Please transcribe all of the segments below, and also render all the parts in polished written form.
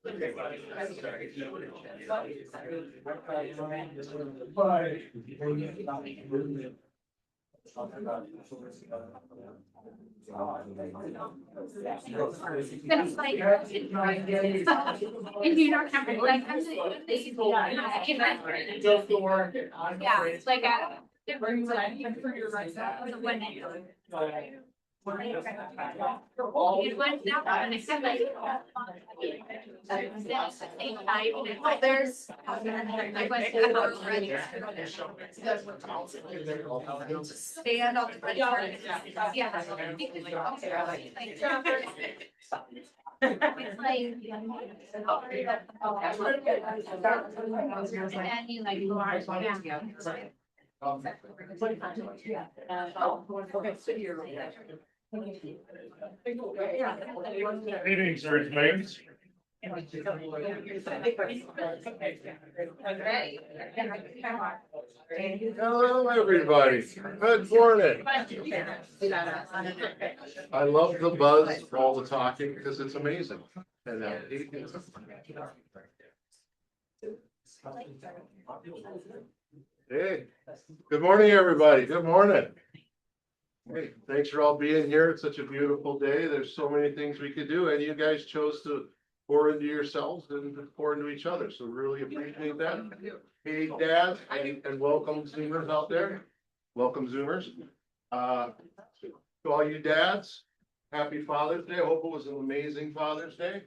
That's like, and you don't have to like, yeah, it's like a different there's stand on the yeah. It's like, and you like, Greetings, Earthmates. Hello, everybody. Good morning. I love the buzz for all the talking because it's amazing. And hey, good morning, everybody. Good morning. Hey, thanks for all being here. It's such a beautiful day. There's so many things we could do, and you guys chose to pour into yourselves and pour into each other. So really appreciate that. Hey, Dad, and welcome Zoomers out there. Welcome Zoomers. To all you dads, happy Father's Day. I hope it was an amazing Father's Day.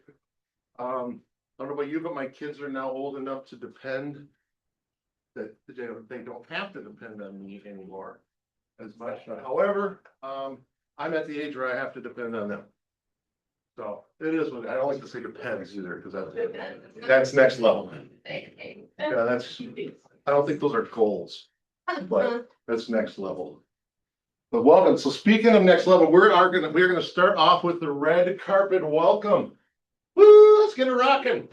I don't know about you, but my kids are now old enough to depend that they don't have to depend on me anymore as much. However, I'm at the age where I have to depend on them. So it is what I don't like to say depends either, because that's next level. Yeah, that's, I don't think those are goals, but that's next level. But welcome. So speaking of next level, we're gonna start off with the red carpet welcome. Woo, let's get it rocking.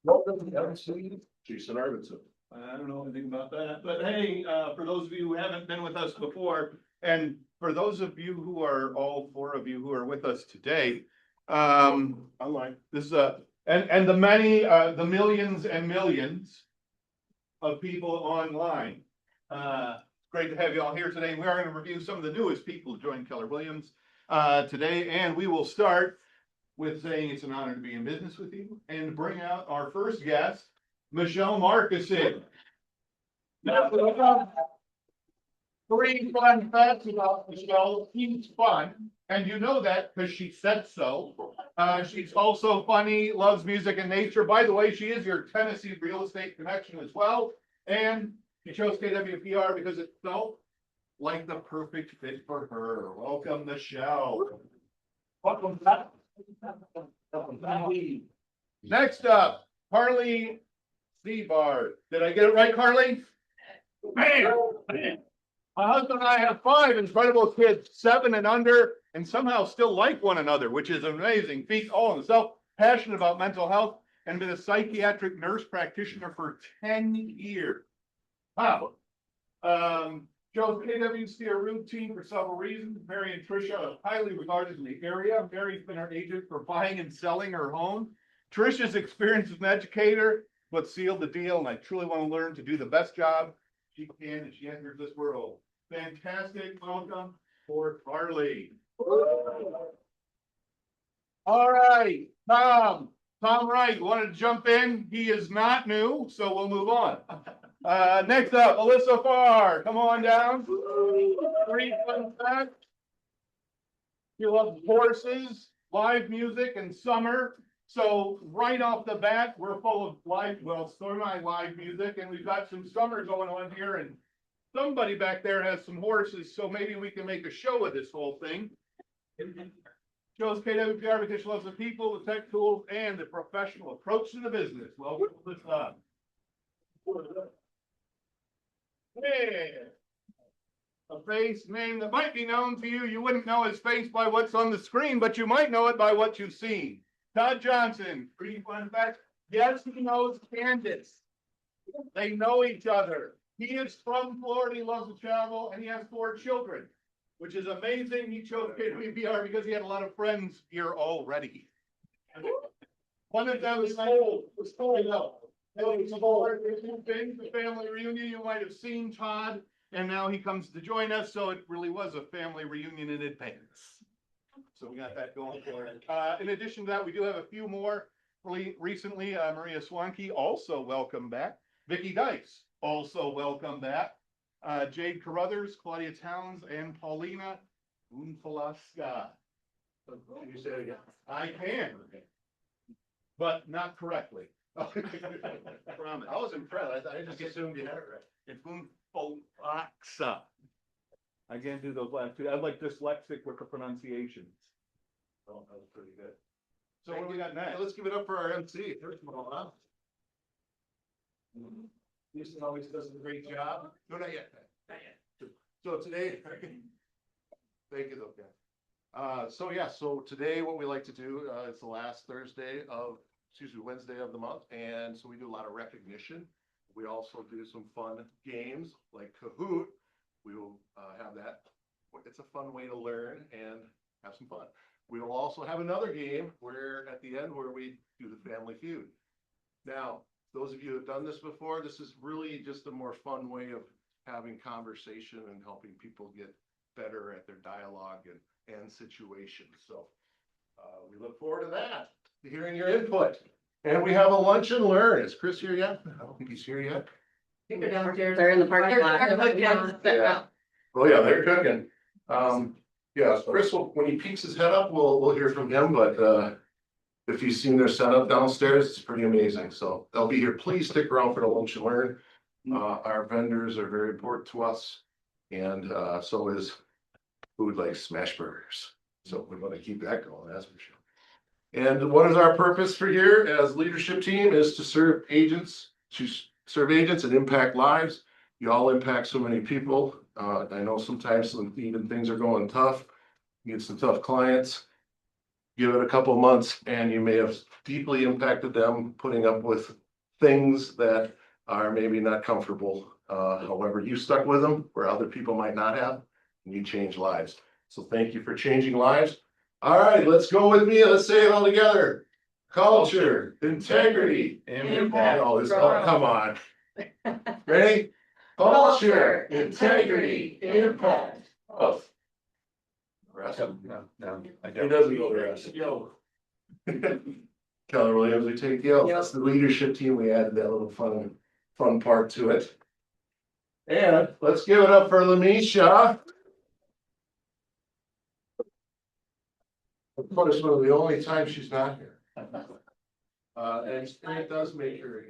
Welcome to Jason Arvidsson. I don't know anything about that, but hey, for those of you who haven't been with us before, and for those of you who are, all four of you who are with us today, Online. this is and the many, the millions and millions of people online. Great to have you all here today. We are going to review some of the newest people who joined Keller Williams today, and we will start with saying it's an honor to be in business with you and bring out our first guest, Michelle Marcuson. Three fun facts about Michelle. She's fun, and you know that because she said so. She's also funny, loves music and nature. By the way, she is your Tennessee real estate connection as well. And she chose KWPR because it felt like the perfect fit for her. Welcome, Michelle. Welcome back. Next up, Carly Seabard. Did I get it right, Carly? Man. My husband and I have 5 incredible kids, 7 and under, and somehow still like one another, which is an amazing feat all in itself. Passionate about mental health and been a psychiatric nurse practitioner for 10 years. Wow. Chose KWC a routine for several reasons. Mary and Tricia are highly regarded in the area. Mary's been our agent for buying and selling her home. Tricia's experience as an educator, what sealed the deal, and I truly want to learn to do the best job she can as she enters this world. Fantastic. Welcome for Carly. All right, Tom Wright, wanted to jump in. He is not new, so we'll move on. Next up, Alyssa Farr, come on down. 3 fun facts. She loves horses, live music, and summer. So right off the bat, we're full of live, well, live music, and we've got some summer going on here, and somebody back there has some horses, so maybe we can make a show of this whole thing. Chose KWPR because she loves the people, the tech tools, and the professional approach to the business. Well, this yeah. A face name that might be known to you. You wouldn't know his face by what's on the screen, but you might know it by what you've seen. Todd Johnson, pretty fun fact. Yes, he knows Candace. They know each other. He is from Florida, he loves to travel, and he has 4 children. which is amazing. He chose KWPR because he had a lot of friends here already. One of them was told. The family reunion, you might have seen Todd, and now he comes to join us, so it really was a family reunion in advance. So we got that going for it. In addition to that, we do have a few more. Recently, Maria Swanke, also welcome back. Vicky Dice, also welcome back. Jade Carruthers, Claudia Towns, and Paulina Unfalaska. Can you say it again? I can, but not correctly. Promise. I was impressed. I just assumed you had it right. It's Unfalaska. I can't do those last two. I'm like dyslexic with the pronunciations. Oh, that was pretty good. So what do we got Hey, next? let's give it up for our MC. First of all, huh? Houston always does a great job. No, not yet. Not yet. So today, thank you though, guys. So today what we like to do, it's the last Wednesday of the month. And so we do a lot of recognition. We also do some fun games like Kahoot. We will have that. It's a fun way to learn and have some fun. We will also have another game where at the end where we do the Family Feud. Now, those of you who have done this before, this is really just a more fun way of having conversation and helping people get better at their dialogue and situations. So we look forward to that, to hearing your input. And we have a lunch and learn. Is Chris here yet? I don't think he's here yet. They're downstairs. They're in the parking lot. Yeah. Oh yeah, they're cooking. Yeah, Chris will, when he peeks his head up, we'll hear from him, but if you've seen their setup downstairs, it's pretty amazing. So they'll be here. Please stick around for the lunch and learn. Our vendors are very important to us. And so is food like smash burgers. So we want to keep that going, that's for sure. And what is our purpose for here as leadership team is to serve agents and impact lives. You all impact so many people. I know sometimes even things are going tough. You get some tough clients. Give it a couple of months and you may have deeply impacted them, putting up with things that are maybe not comfortable. However, you stuck with them where other people might not have, and you change lives. So thank you for changing lives. All right, let's go with me. Let's say it all together. Culture, integrity, impact. Oh, come on. Ready? Culture, integrity, impact. Oh. Rest. No, I He doesn't go the rest. Yo. Keller Williams, we take the L. That's the leadership team. We added that little fun part to it. And let's give it up for Lamisha. Of course, one of the only times she's not here. And it does make her,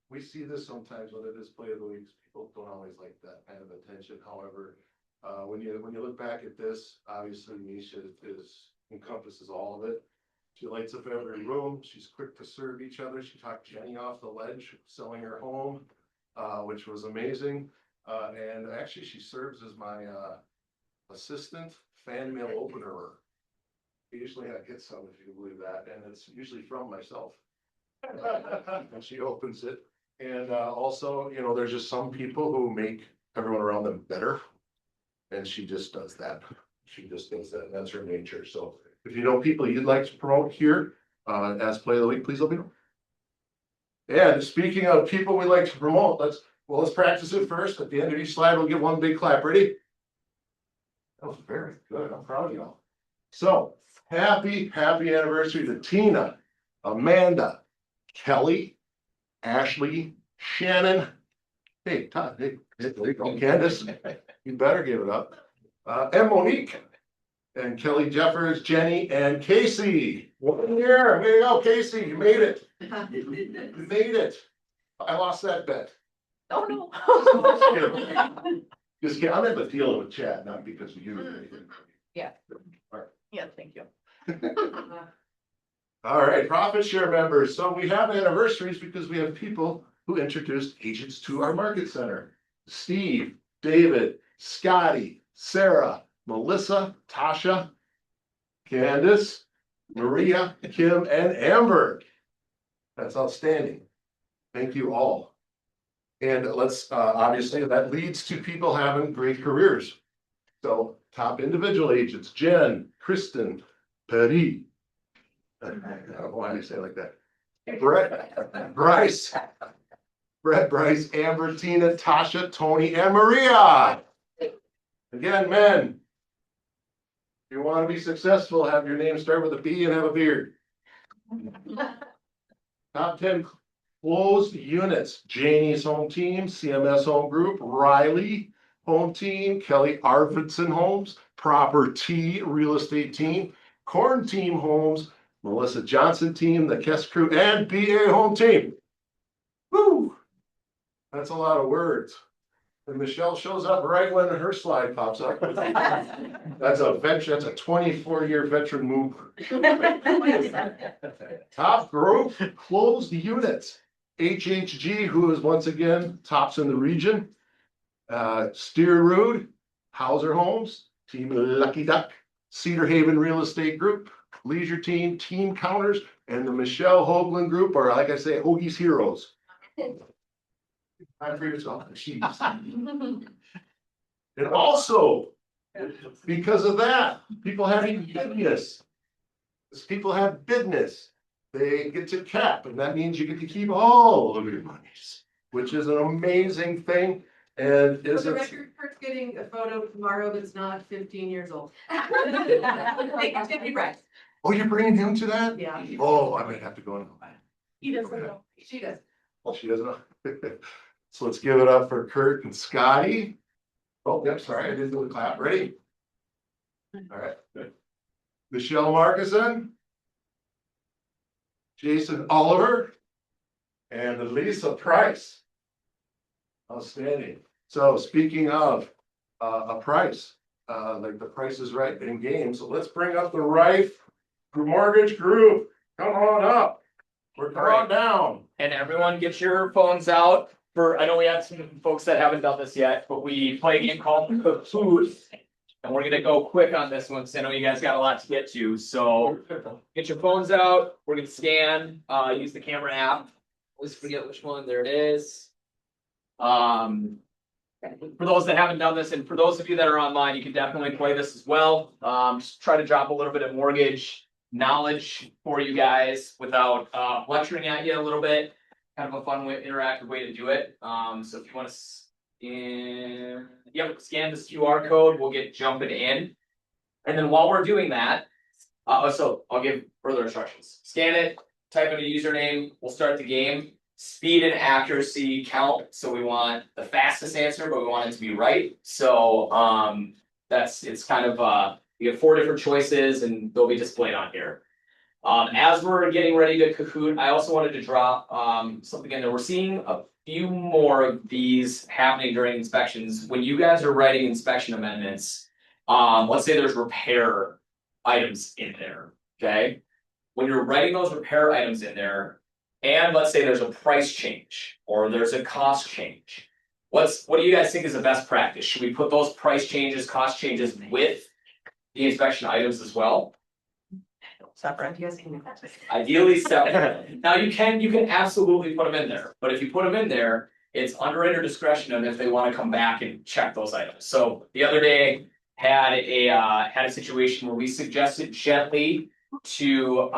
we see this sometimes when it is play of the weeks. People don't always like that kind of attention. However, when you look back at this, obviously Misha encompasses all of it. She lights up every room. She's quick to serve each other. She talked Jenny off the ledge, selling her home, which was amazing. And actually she serves as my assistant fan mail opener. Usually I get some, if you believe that, and it's usually from myself. And she opens it. And also, there's just some people who make everyone around them better. And she just does that. She just does that. And that's her nature. So if you know people you'd like to promote here as play of the week, please let me know. And speaking of people we like to promote, let's practice it first. At the end of each slide, we'll get one big clap. Ready? That was very good. I'm proud of y'all. So happy anniversary to Tina, Amanda, Kelly, Ashley, Shannon. Hey, Todd, hey, there you go. Candace, you better give it up. And Monique, and Kelly Jeffers, Jenny, and Casey. 1 year. Way to go, Casey. You made it. You made it. I lost that bet. Oh, no. Just kidding. I'm in the deal with Chad, not because of you. Yeah. Yeah, thank you. All right, profit share members. So we have anniversaries because we have people who introduced agents to our market center. Steve, David, Scotty, Sarah, Melissa, Tasha, Candace, Maria, Kim, and Amber. That's outstanding. Thank you all. And let's obviously that leads to people having great careers. So Top individual agents, Jen, Kristen, Patty. I don't know why I say it like that. Brett, Bryce. Brett, Bryce, Amber, Tina, Tasha, Tony, and Maria. Again, men. If you want to be successful, have your name start with a B and have a beard. Top 10 closed units, Janie's home team, CMS home group, Riley home team, Kelly Arvidson homes, Proper T real estate team, Corn team homes, Melissa Johnson team, the Kess crew, and BA home team. Woo! That's a lot of words. And Michelle shows up right when her slide pops up. That's a veteran, that's a 24-year veteran move. Top group closed units. HHG, who is once again tops in the region. Steerrood, Hauser Homes, Team Lucky Duck, Cedar Haven Real Estate Group, Leisure Team, Team Counters, and the Michelle Hoagland Group, or like I say, Hoagie's Heroes. I'm for yourself. And also, because of that, people having business. As people have business, they get to cap, and that means you get to keep all of your monies, which is an amazing thing. And For is the it? record, Kurt's getting a photo tomorrow that's not 15 years old. Thank you, Tammy Brice. Oh, you're bringing him to that? Yeah. Oh, I might have to go now. He doesn't know. She does. Well, she doesn't know. So let's give it up for Kurt and Scotty. Oh, yep, sorry, I didn't do the clap. Ready? All right, good. Michelle Markison. Jason Oliver. And Lisa Price. Outstanding. So speaking of a price, like the Price is Right in game. So let's bring up the Rife Mortgage Group. Come on up. We're on down. And everyone get your phones out for, I know we have some folks that haven't done this yet, but we play a game called Kahoot. And we're gonna go quick on this one, because I know you guys got a lot to get to, so get your phones out, we're gonna scan, use the camera app. Always forget which one, there it is. For those that haven't done this, and for those of you that are online, you can definitely play this as well. Just try to drop a little bit of mortgage knowledge for you guys without lecturing at you a little bit. Kind of a fun way, interactive way to do it. So if you want to scan this QR code, we'll get jumping in. And then while we're doing that, so I'll give further instructions. Scan it, type in a username, we'll start the game. Speed and accuracy count. So we want the fastest answer, but we want it to be right. So it's kind of you have 4 different choices and they'll be displayed on here. As we're getting ready to Kahoot, I also wanted to drop something in there. We're seeing a few more of these happening during inspections. When you guys are writing inspection amendments, let's say there's repair items in there, okay? When you're writing those repair items in there, and let's say there's a price change or there's a cost change, what do you guys think is the best practice? Should we put those price changes, cost changes with the inspection items as well? Separate. Ideally separate. Now you can absolutely put them in there, but if you put them in there, it's underwriter discretion on if they want to come back and check those items. So the other day had a situation where we suggested gently to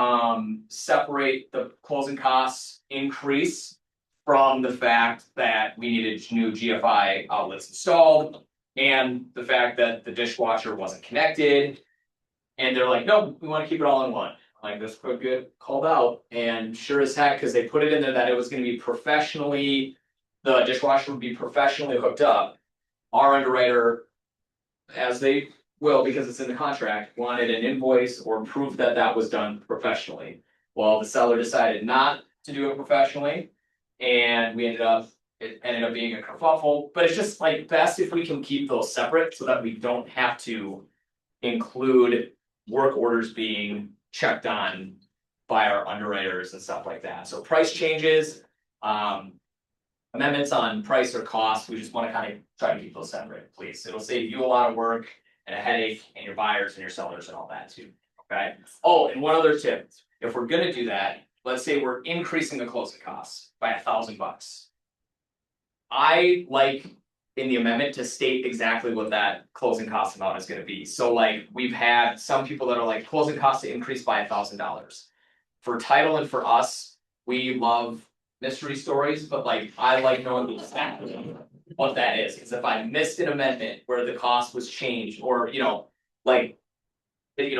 separate the closing costs increase from the fact that we needed new GFI outlets installed and the fact that the dishwasher wasn't connected. And they're like, no, we want to keep it all in one. Like, this could get called out. And sure as heck, because they put it in there that it was going to be professionally, the dishwasher would be professionally hooked up. Our underwriter, as they will, because it's in the contract, wanted an invoice or proof that that was done professionally. Well, the seller decided not to do it professionally. And it ended up being a kerfuffle. But it's just like best if we can keep those separate so that we don't have to include work orders being checked on by our underwriters and stuff like that. So price changes, amendments on price or cost, we just want to kind of try to keep those separate, please. It'll save you a lot of work and a headache and your buyers and your sellers and all that too, okay? Oh, and one other tip, if we're gonna do that, let's say we're increasing the closing costs by $1,000. I like in the amendment to state exactly what that closing cost amount is gonna be. So like, we've had some people that are like, closing costs to increase by $1,000. For title and for us, we love mystery stories, but like, I like knowing exactly what that is, because if I missed an amendment where the cost was changed, or, like,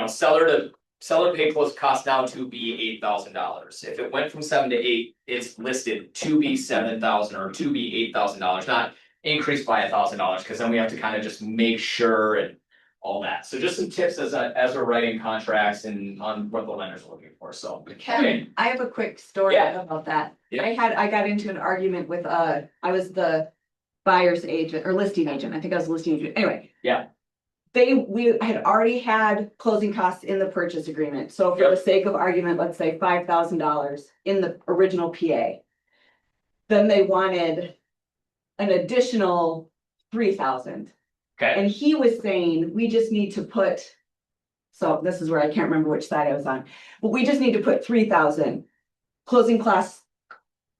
seller paid closing cost now to be $8,000. If it went from 7 to 8, it's listed to be 7,000 or to be $8,000, not increased by $1,000, because then we have to kind of just make sure and all that. So just some tips as we're writing contracts and on what the lenders are looking for, so. Kevin, I have a quick story Yeah. about that. Yeah. I got into an argument with, I was the buyer's agent or listing agent. I think I was the listing agent. Anyway. Yeah. We had already had closing costs in the purchase agreement. So for Yep. the sake of argument, let's say $5,000 in the original PA. Then they wanted an additional 3,000. Okay, And he was saying, we just need to put. So this is where I can't remember which side I was on, but we just need to put 3,000. Closing costs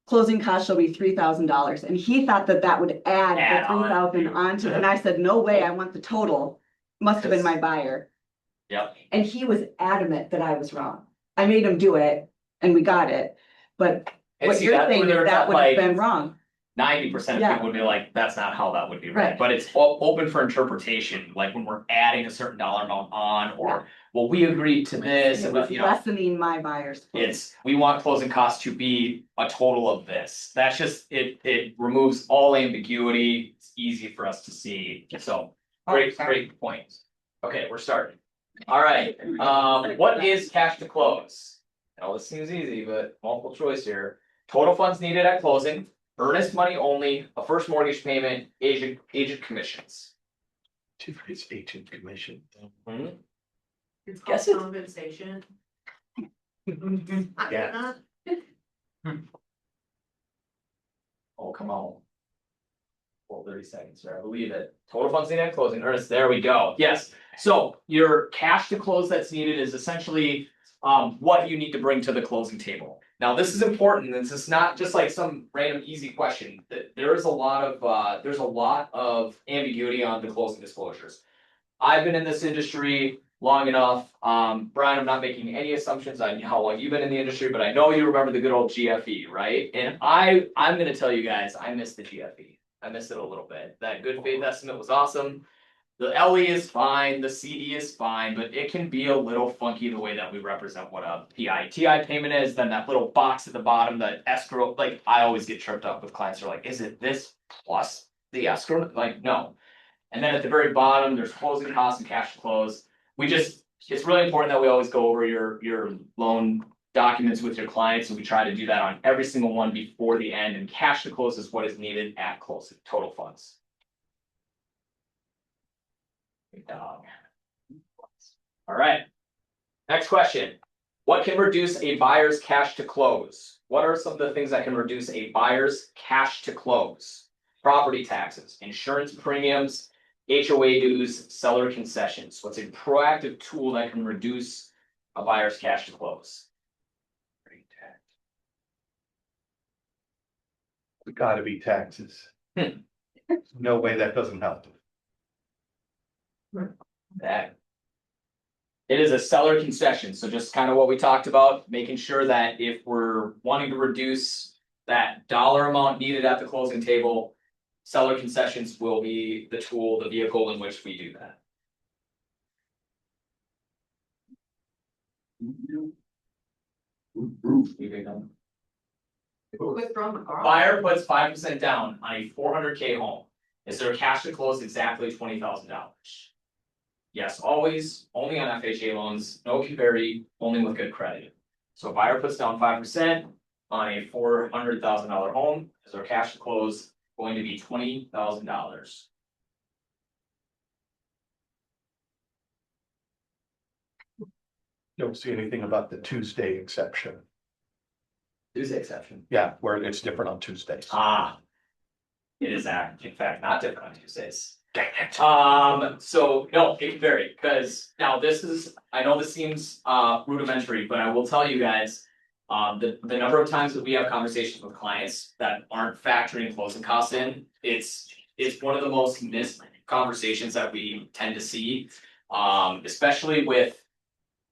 shall be $3,000, and he thought that would add Add the on. 3,000 onto, and I said, no way, I want the total. Must have been my buyer. Yep. And he was adamant that I was wrong. I made him do it, and we got it, but and what see, you're that's saying where is there's that that would have like been wrong. 90% of Yeah. people would be like, that's not how that would be read, Right. but it's open for interpretation, like when we're adding a certain dollar amount on, or, well, we agreed to this, It and was lessening my buyer's. we want closing costs to be a total of this. That's just, it removes all ambiguity, it's easy for us to see, so, great point. Okay, we're starting. All right, what is cash to close? Now, this seems easy, but multiple choice here. Total funds needed at closing, earnest money only, a first mortgage payment, agent commissions. It's agent commission. It's called Guess it. compensation. Yeah. Oh, come on. Well, 30 seconds, sir, I believe it. Total funds needed at closing, earnest, there we go, yes. So your cash to close that's needed is essentially what you need to bring to the closing table. Now, this is important, this is not just like some random easy question. There is a lot of ambiguity on the closing disclosures. I've been in this industry long enough, Brian, I'm not making any assumptions on how long you've been in the industry, but I know you remember the good old GFE, right? And I'm gonna tell you guys, I miss the GFE. I missed it a little bit. That good faith estimate was awesome. The LE is fine, the CD is fine, but it can be a little funky the way that we represent what a TI payment is, then that little box at the bottom, the escrow, like I always get tripped up with clients who are like, is it this plus the escrow? Like, no. And then at the very bottom, there's closing costs and cash to close. It's really important that we always go over your loan documents with your clients, and we try to do that on every single one before the end, and cash to close is what is needed at closing, total funds. Big dog. All right. Next question. What can reduce a buyer's cash to close? What are some of the things that can reduce a buyer's cash to close? Property taxes, insurance premiums, HOA dues, seller concessions. What's a proactive tool that can reduce a buyer's cash to close? It's gotta be taxes. No way that doesn't help. That. It is a seller concession, so just kind of what we talked about, making sure that if we're wanting to reduce that dollar amount needed at the closing table, seller concessions will be the tool, the vehicle in which we do that. Withdraw the car. Buyer puts 5% down on a 400K home. Is there cash to close exactly $20,000? Yes, always, only on FHA loans, no can vary, only with good credit. So buyer puts down 5% on a $400,000 home, is their cash to close going to be $20,000? Don't see anything about the Tuesday exception. Tuesday exception. Yeah, where it's different on Tuesdays. It is in fact not different on Tuesdays. Dang it. So no, it can vary, because now I know this seems rudimentary, but I will tell you guys. The number of times that we have conversations with clients that aren't factoring closing costs in, it's is one of the most missed conversations that we tend to see. Especially with,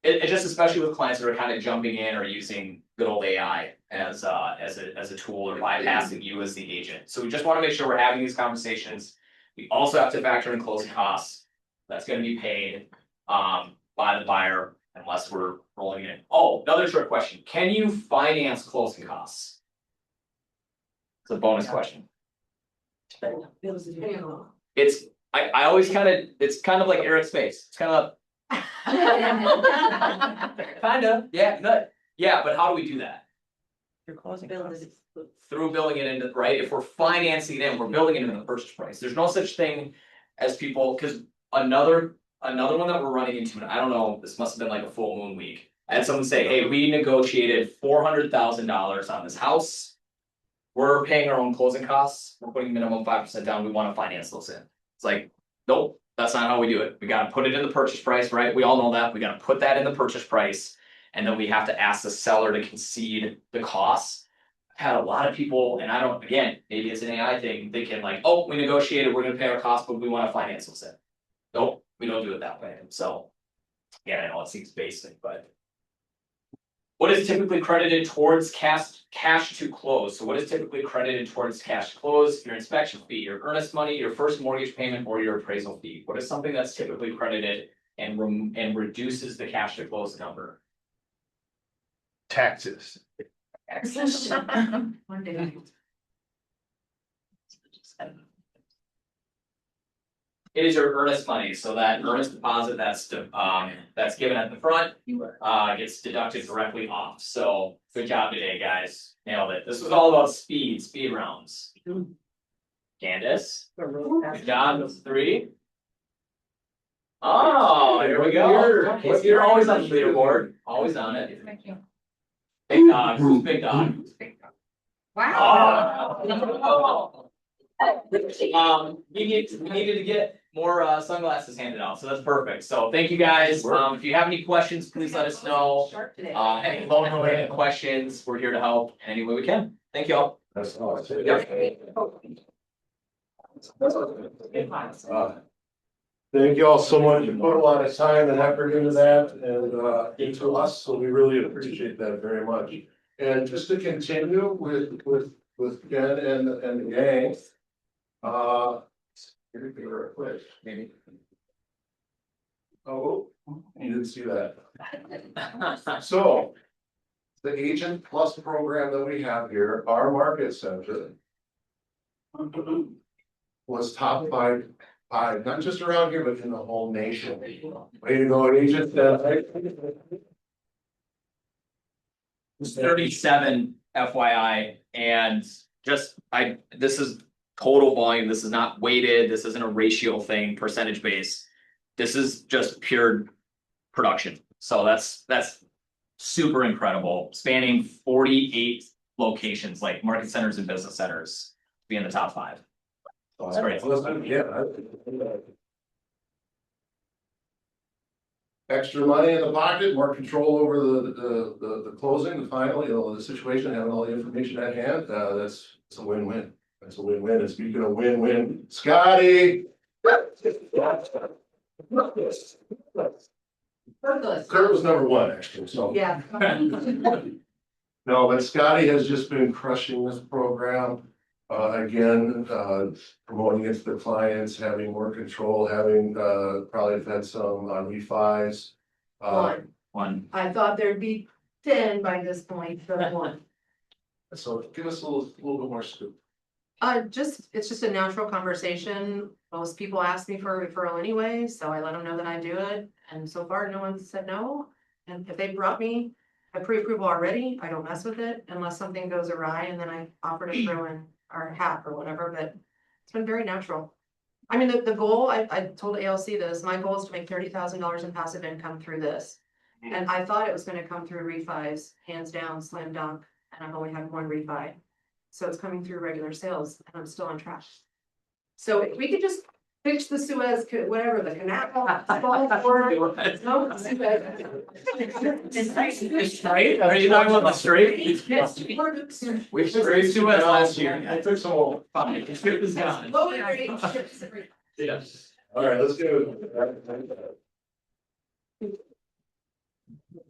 especially with clients that are kind of jumping in or using good old AI as a tool or bypassing you as the agent. So we just want to make sure we're having these conversations. We also have to factor in closing costs. That's gonna be paid by the buyer unless we're rolling it in. Oh, another short question. Can you finance closing costs? It's a bonus question. It's, I always it's kind of like Eric's face. It's kind of. Kinda, yeah, no, yeah, but how do we do that? You're closing costs. Through building it into, right, if we're financing it in, we're building it into the purchase price. There's no such thing as people, cause another one that we're running into, and I don't know, this must have been like a full moon week. I had someone say, hey, we negotiated $400,000 on this house. We're paying our own closing costs, we're putting minimum 5% down, we wanna finance those in. It's like, nope, that's not how we do it. We gotta put it in the purchase price, right? We all know that. We gotta put that in the purchase price. And then we have to ask the seller to concede the costs. I've had a lot of people, and I don't, again, maybe it's an AI thing, thinking like, oh, we negotiated, we're gonna pay our costs, but we wanna finance those in. Nope, we don't do it that way. So, yeah, I know it seems basic, but. What is typically credited towards cash to close? So what is typically credited towards cash to close? Your inspection fee, your earnest money, your first mortgage payment, or your appraisal fee? What is something that's typically credited and reduces the cash to close number? Taxes. One day. It is your earnest money, so that earnest deposit that's given at the front, gets deducted directly off, so good job today, guys, nailed it, this was all about speed rounds. Candace, good job, that's 3. Oh, here we go, you're always on the leaderboard, always on it. Big dog, who's big dog? Wow. We needed to get more sunglasses handed out, so that's perfect. So thank you guys. If you have any questions, please let us know. Any loan related questions, we're here to help any way we can. Thank you all. That's awesome. Thank you all so much. You put a lot of time and effort into that and into us, so we really appreciate that very much. And just to continue with Jen and the gang. Here we go, quick, maybe. Oh, you didn't see that. So. The Agent Plus program that we have here, our market center. Was top 5, not just around here, but in the whole nation. Way to go, Agent. 37 FYI, and just this is total volume. This is not weighted. This isn't a ratio thing, percentage base. This is just pure production. So that's super incredible, spanning 48 locations, like market centers and business centers, be in the top 5. That's great. Yeah. Extra money in the pocket, more control over the closing, the final, the situation, having all the information at hand, it's a win-win. That's a win-win. And speaking of win-win, Scotty. Kurt was number 1, actually, so. Yeah. No, but Scotty has just been crushing this program. Again, promoting it to the clients, having more control, having probably had some refis. One. I thought there'd be 10 by this point, but 1. So give us a little bit more scoop. It's just a natural conversation. Most people ask me for a referral anyway, so I let them know that I do it. And so far, no one said no. And if they brought me a pre-approval already, I don't mess with it unless something goes awry, and then I offer to throw in our hat or whatever, but it's been very natural. I mean, the goal, I told ALC this, my goal is to make $30,000 in passive income through this. And I thought it was gonna come through refis, hands down, slam dunk, and I've only had 1 refi. So it's coming through regular sales and I'm still on track. So if we could just fix the Suez, whatever, the canal, small port, no, Suez. Straight, are you talking about the straight? Yes. We straight to us last year. I took some old. Fine, the straight was gone. What would rate ships? Yes. All right, let's go.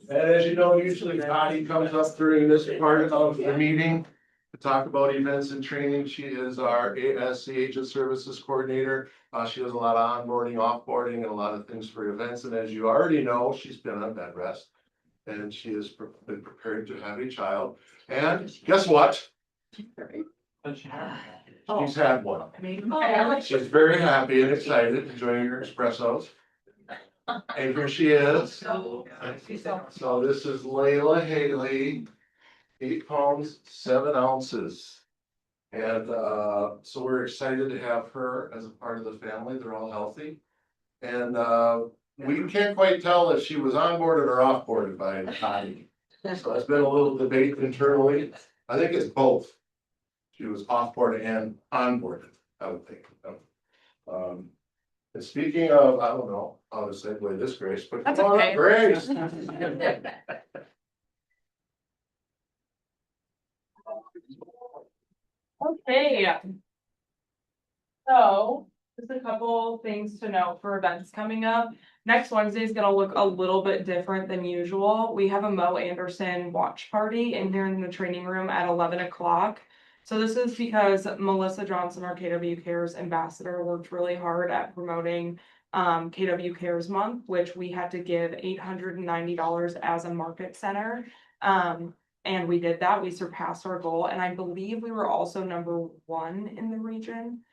And as you know, usually Connie comes up during this part of the meeting to talk about events and training. She is our ASC Agent Services Coordinator. She does a lot of onboarding, offboarding, and a lot of things for events. And as you already know, she's been on bed rest. And she has been preparing to have a child. And guess what? She's had one. She's very happy and excited, enjoying her espressos. And here she is. So this is Layla Haley, 8 pounds, 7 ounces. And so we're excited to have her as a part of the family. They're all healthy. And we can't quite tell if she was onboarded or offboarded by Connie. So it's been a little debate internally. I think it's both. She was offboarded and onboarded, I would think. And speaking of, I don't know how to segue this, Grace, but That's come on up, okay. Grace. Okay. So, just a couple things to note for events coming up. Next Wednesday is gonna look a little bit different than usual. We have a Mo Anderson watch party in here in the training room at 11 o'clock. So this is because Melissa Johnson, our KW Cares ambassador, worked really hard at promoting KW Cares Month, which we had to give $890 as a market center. And we did that. We surpassed our goal, and I believe we were also #1 in the region,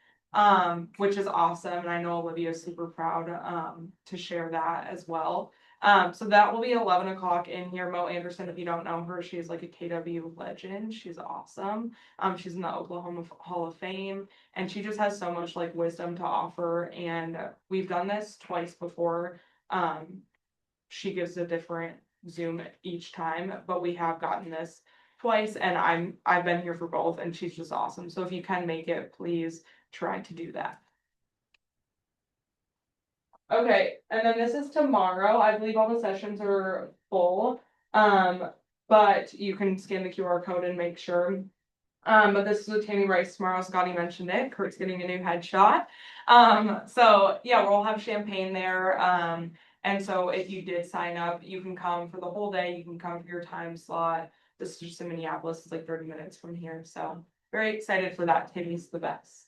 which is awesome. And I know Olivia is super proud to share that as well. So that will be 11 o'clock in here. Mo Anderson, if you don't know her, she's like a KW legend. She's awesome. She's in the Oklahoma Hall of Fame, and she just has so much like wisdom to offer. And we've done this twice before. She gives a different Zoom each time, but we have gotten this twice, and I've been here for both, and she's just awesome. So if you can make it, please try to do that. Okay, and then this is tomorrow. I believe all the sessions are full. But you can scan the QR code and make sure. But this is with Tammy Brice tomorrow. Scotty mentioned it. Kurt's getting a new headshot. So yeah, we'll have champagne there. And so if you did sign up, you can come for the whole day. You can come for your time slot. This is just in Minneapolis. It's like 30 minutes from here. So very excited for that. Tammy's the best.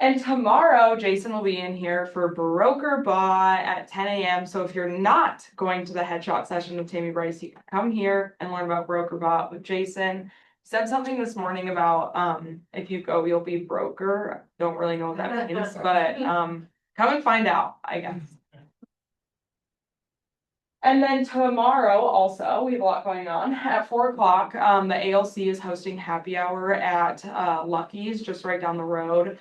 And tomorrow, Jason will be in here for Broker Bot at 10 a.m. So if you're not going to the headshot session with Tammy Brice, you can come here and learn about Broker Bot with Jason. He said something this morning about if you go, you'll be broker. Don't really know what that means, but come and find out, I guess. And then tomorrow also, we have a lot going on. At 4 o'clock, the ALC is hosting happy hour at Lucky's, just right down the road.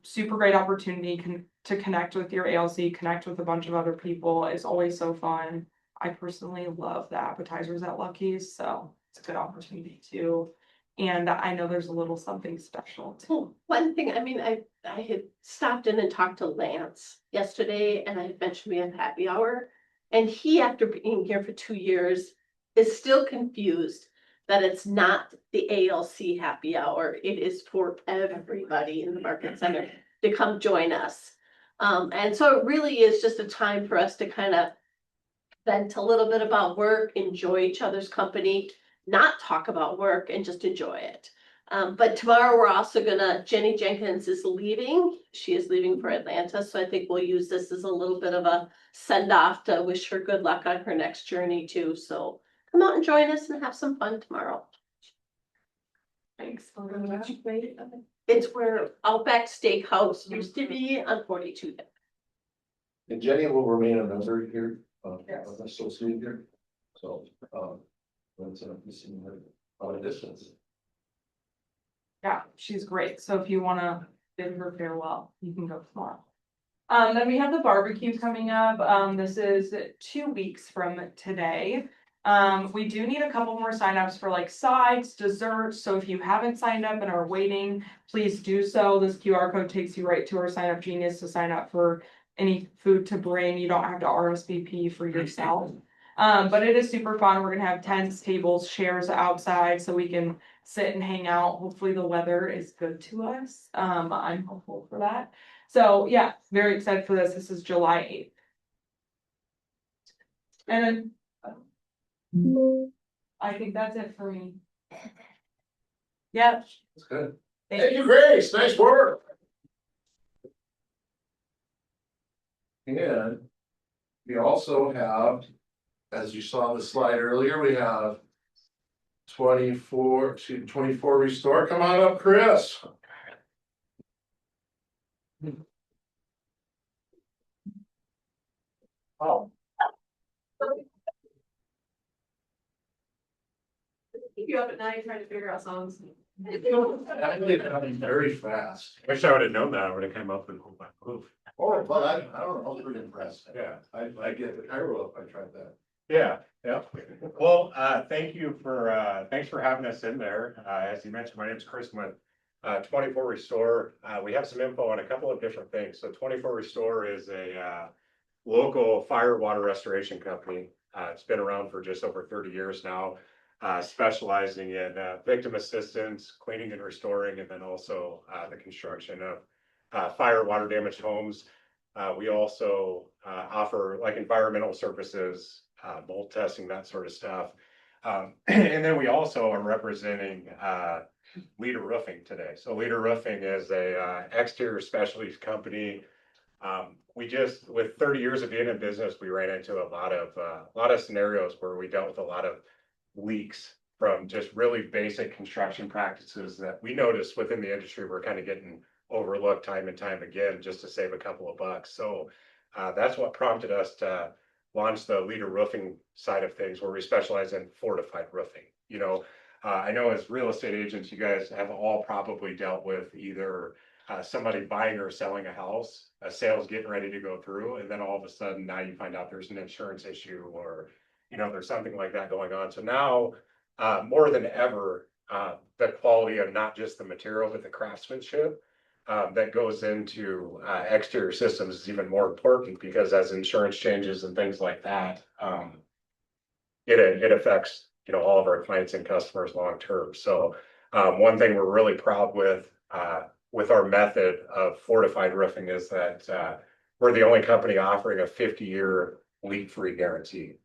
Super great opportunity to connect with your ALC, connect with a bunch of other people. It's always so fun. I personally love the appetizers at Lucky's, so it's a good opportunity too. And I know there's a little something special too. Well, one thing, I mean, I had stopped in and talked to Lance yesterday, and I had mentioned we have happy hour. And he, after being here for 2 years, is still confused that it's not the ALC happy hour. It is for everybody in the market center to come join us. And so it really is just a time for us to kind of vent a little bit about work, enjoy each other's company, not talk about work, and just enjoy it. But tomorrow we're also Jenny Jenkins is leaving. She is leaving for Atlanta. So I think we'll use this as a little bit of a send off to wish her good luck on her next journey too. So come out and join us and have some fun tomorrow. Thanks. It's where Outback Steakhouse used to be on 42. And Jenny will remain a member here, Yes. an associate here. So, that's missing her on a distance. Yeah, she's great. So if you want to bid her farewell, you can go tomorrow. Then we have the barbecue coming up. This is 2 weeks from today. We do need a couple more signups for like sides, desserts, so if you haven't signed up and are waiting, please do so. This QR code takes you right to our sign up genius to sign up for any food to bring. You don't have to RSVP for yourself. But it is super fun. We're gonna have tents, tables, chairs outside so we can sit and hang out. Hopefully the weather is good to us. I'm hopeful for that. So yeah, very excited for this. This is July 8th. And then I think that's it for me. Yep. That's good. Thank Thank you, Grace. Nice work. And we also have, as you saw on the slide earlier, we have 24 restore. Come on up, Chris. Oh. Keep you up at night trying to figure out songs. Very fast. Wish I would have known that, I would have come up with Move by Move. Oh, but I don't know, I was pretty impressed. Yeah. I get the Cairo if I tried that. Yeah, yeah. Well, thank you for, thanks for having us in there. As you mentioned, my name is Chris with 24 Restore. We have some info on a couple of different things. So 24 Restore is a local fire water restoration company. It's been around for just over 30 years now, specializing in victim assistance, cleaning and restoring, and then also the construction of fire water damaged homes. We also offer like environmental services, mold testing, that sort of stuff. And then we also are representing Leader Roofing today. So Leader Roofing is a exterior specialties company. We just, with 30 years of being in business, we ran into a lot of scenarios where we dealt with a lot of leaks from just really basic construction practices that we noticed within the industry were kind of getting overlooked time and time again just to save a couple of bucks. So that's what prompted us to launch the Leader Roofing side of things, where we specialize in fortified roofing. You know, I know as real estate agents, you guys have all probably dealt with either somebody buying or selling a house, a sale's getting ready to go through, and then all of a sudden now you find out there's an insurance issue, or you know, there's something like that going on. So now more than ever, the quality of not just the material but the craftsmanship that goes into exterior systems is even more important, because as insurance changes and things like that, it affects, you know, all of our clients and customers long term. So one thing we're really proud with our method of fortified roofing is that we're the only company offering a 50-year leak-free guarantee.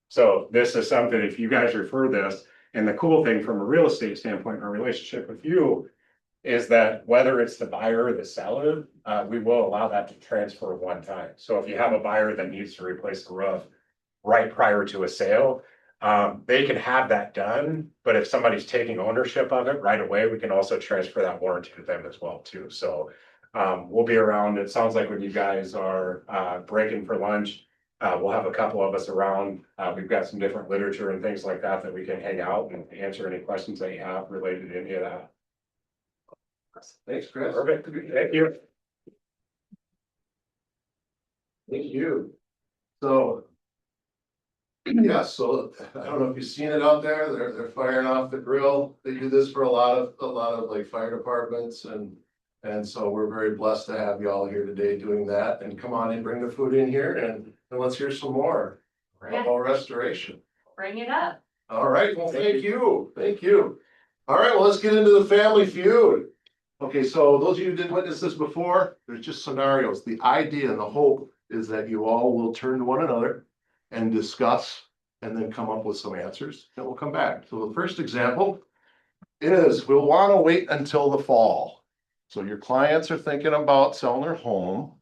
So this is something, if you guys refer this, and the cool thing from a real estate standpoint in our relationship with you is that whether it's the buyer or the seller, we will allow that to transfer one time. So if you have a buyer that needs to replace the roof right prior to a sale, they can have that done. But if somebody's taking ownership of it right away, we can also transfer that warranty to them as well too. So we'll be around. It sounds like when you guys are breaking for lunch, we'll have a couple of us around. We've got some different literature and things like that that we can hang out and answer any questions that you have related to any of that. Thanks, Chris. Perfect. Thank you. Thank you. So. Yeah, so I don't know if you've seen it out there. They're firing off the grill. They do this for a lot of like fire departments, and so we're very blessed to have you all here today doing that. And come on and bring the food in here, and let's hear some more about restoration. Bring it up. All right, well, thank you. All right, well, let's get into the family feud. Okay, so those of you who didn't witness this before, there's just scenarios. The idea and the hope is that you all will turn to one another and discuss, and then come up with some answers, and we'll come back. So the first example is, we'll want to wait until the fall. So your clients are thinking about selling their home.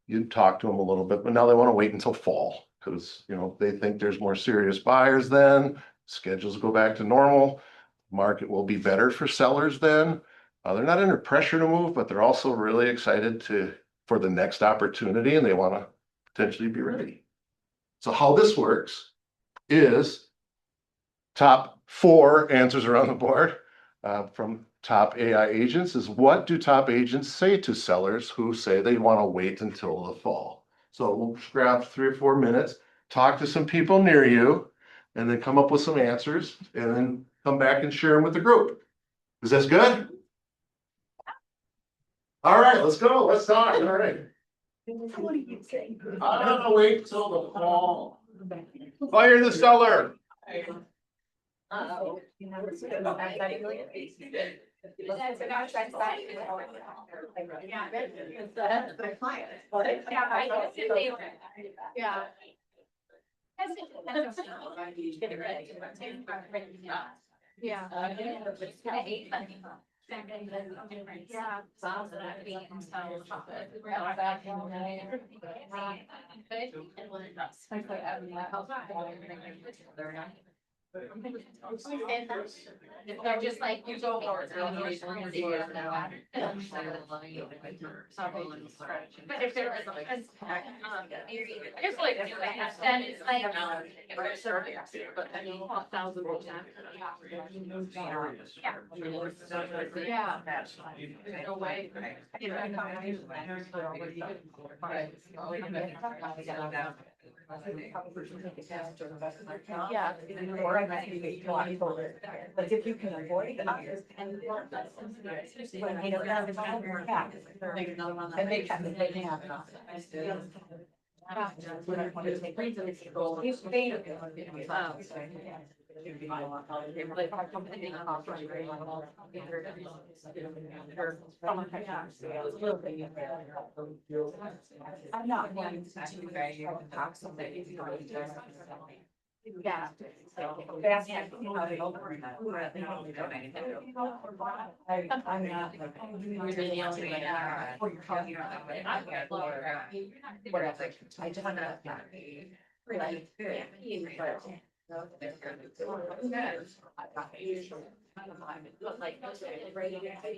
You talk to them a little bit, but now they want to wait until fall, because you know they think there's more serious buyers then. Schedules go back to normal. Market will be better for sellers then. They're not under pressure to move, but they're also really excited for the next opportunity, and they want to potentially be ready. So how this works is top 4 answers are on the board from top AI agents is, what do top agents say to sellers who say they want to wait until the fall? So we'll grab 3 or 4 minutes, talk to some people near you, and then come up with some answers and then come back and share them with the group. Is that good? All right, let's go. Let's talk. All right. I'm gonna wait till the fall. Fire the seller. Yeah. Yeah. They're just like, you go forward. But if there was like, it's like, then it's like. But I mean, 1,000%. Yeah. No way. Yeah. But if you can avoid it. And they can. I'm not wanting to talk something. Yeah. I'm not. Whatever. I just want to. Like,